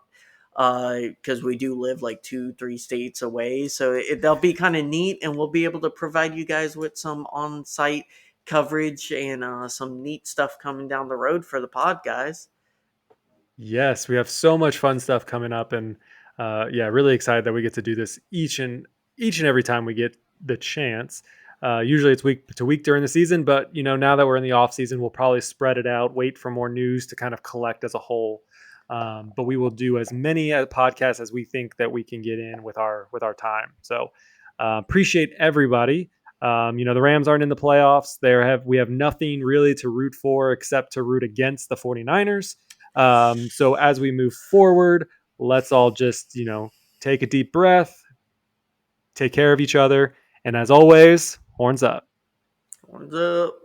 because we do live like 2-3 states away. So they'll be kind of neat, and we'll be able to provide you guys with some on-site coverage and some neat stuff coming down the road for the pod, guys. Yes, we have so much fun stuff coming up, and yeah, really excited that we get to do this each and every time we get the chance. Usually it's week to week during the season, but now that we're in the off season, we'll probably spread it out, wait for more news to kind of collect as a whole. But we will do as many podcasts as we think that we can get in with our time. So appreciate everybody. The Rams aren't in the playoffs. We have nothing really to root for except to root against the 49ers. So as we move forward, let's all just take a deep breath, take care of each other, and as always, horns up. Horns up.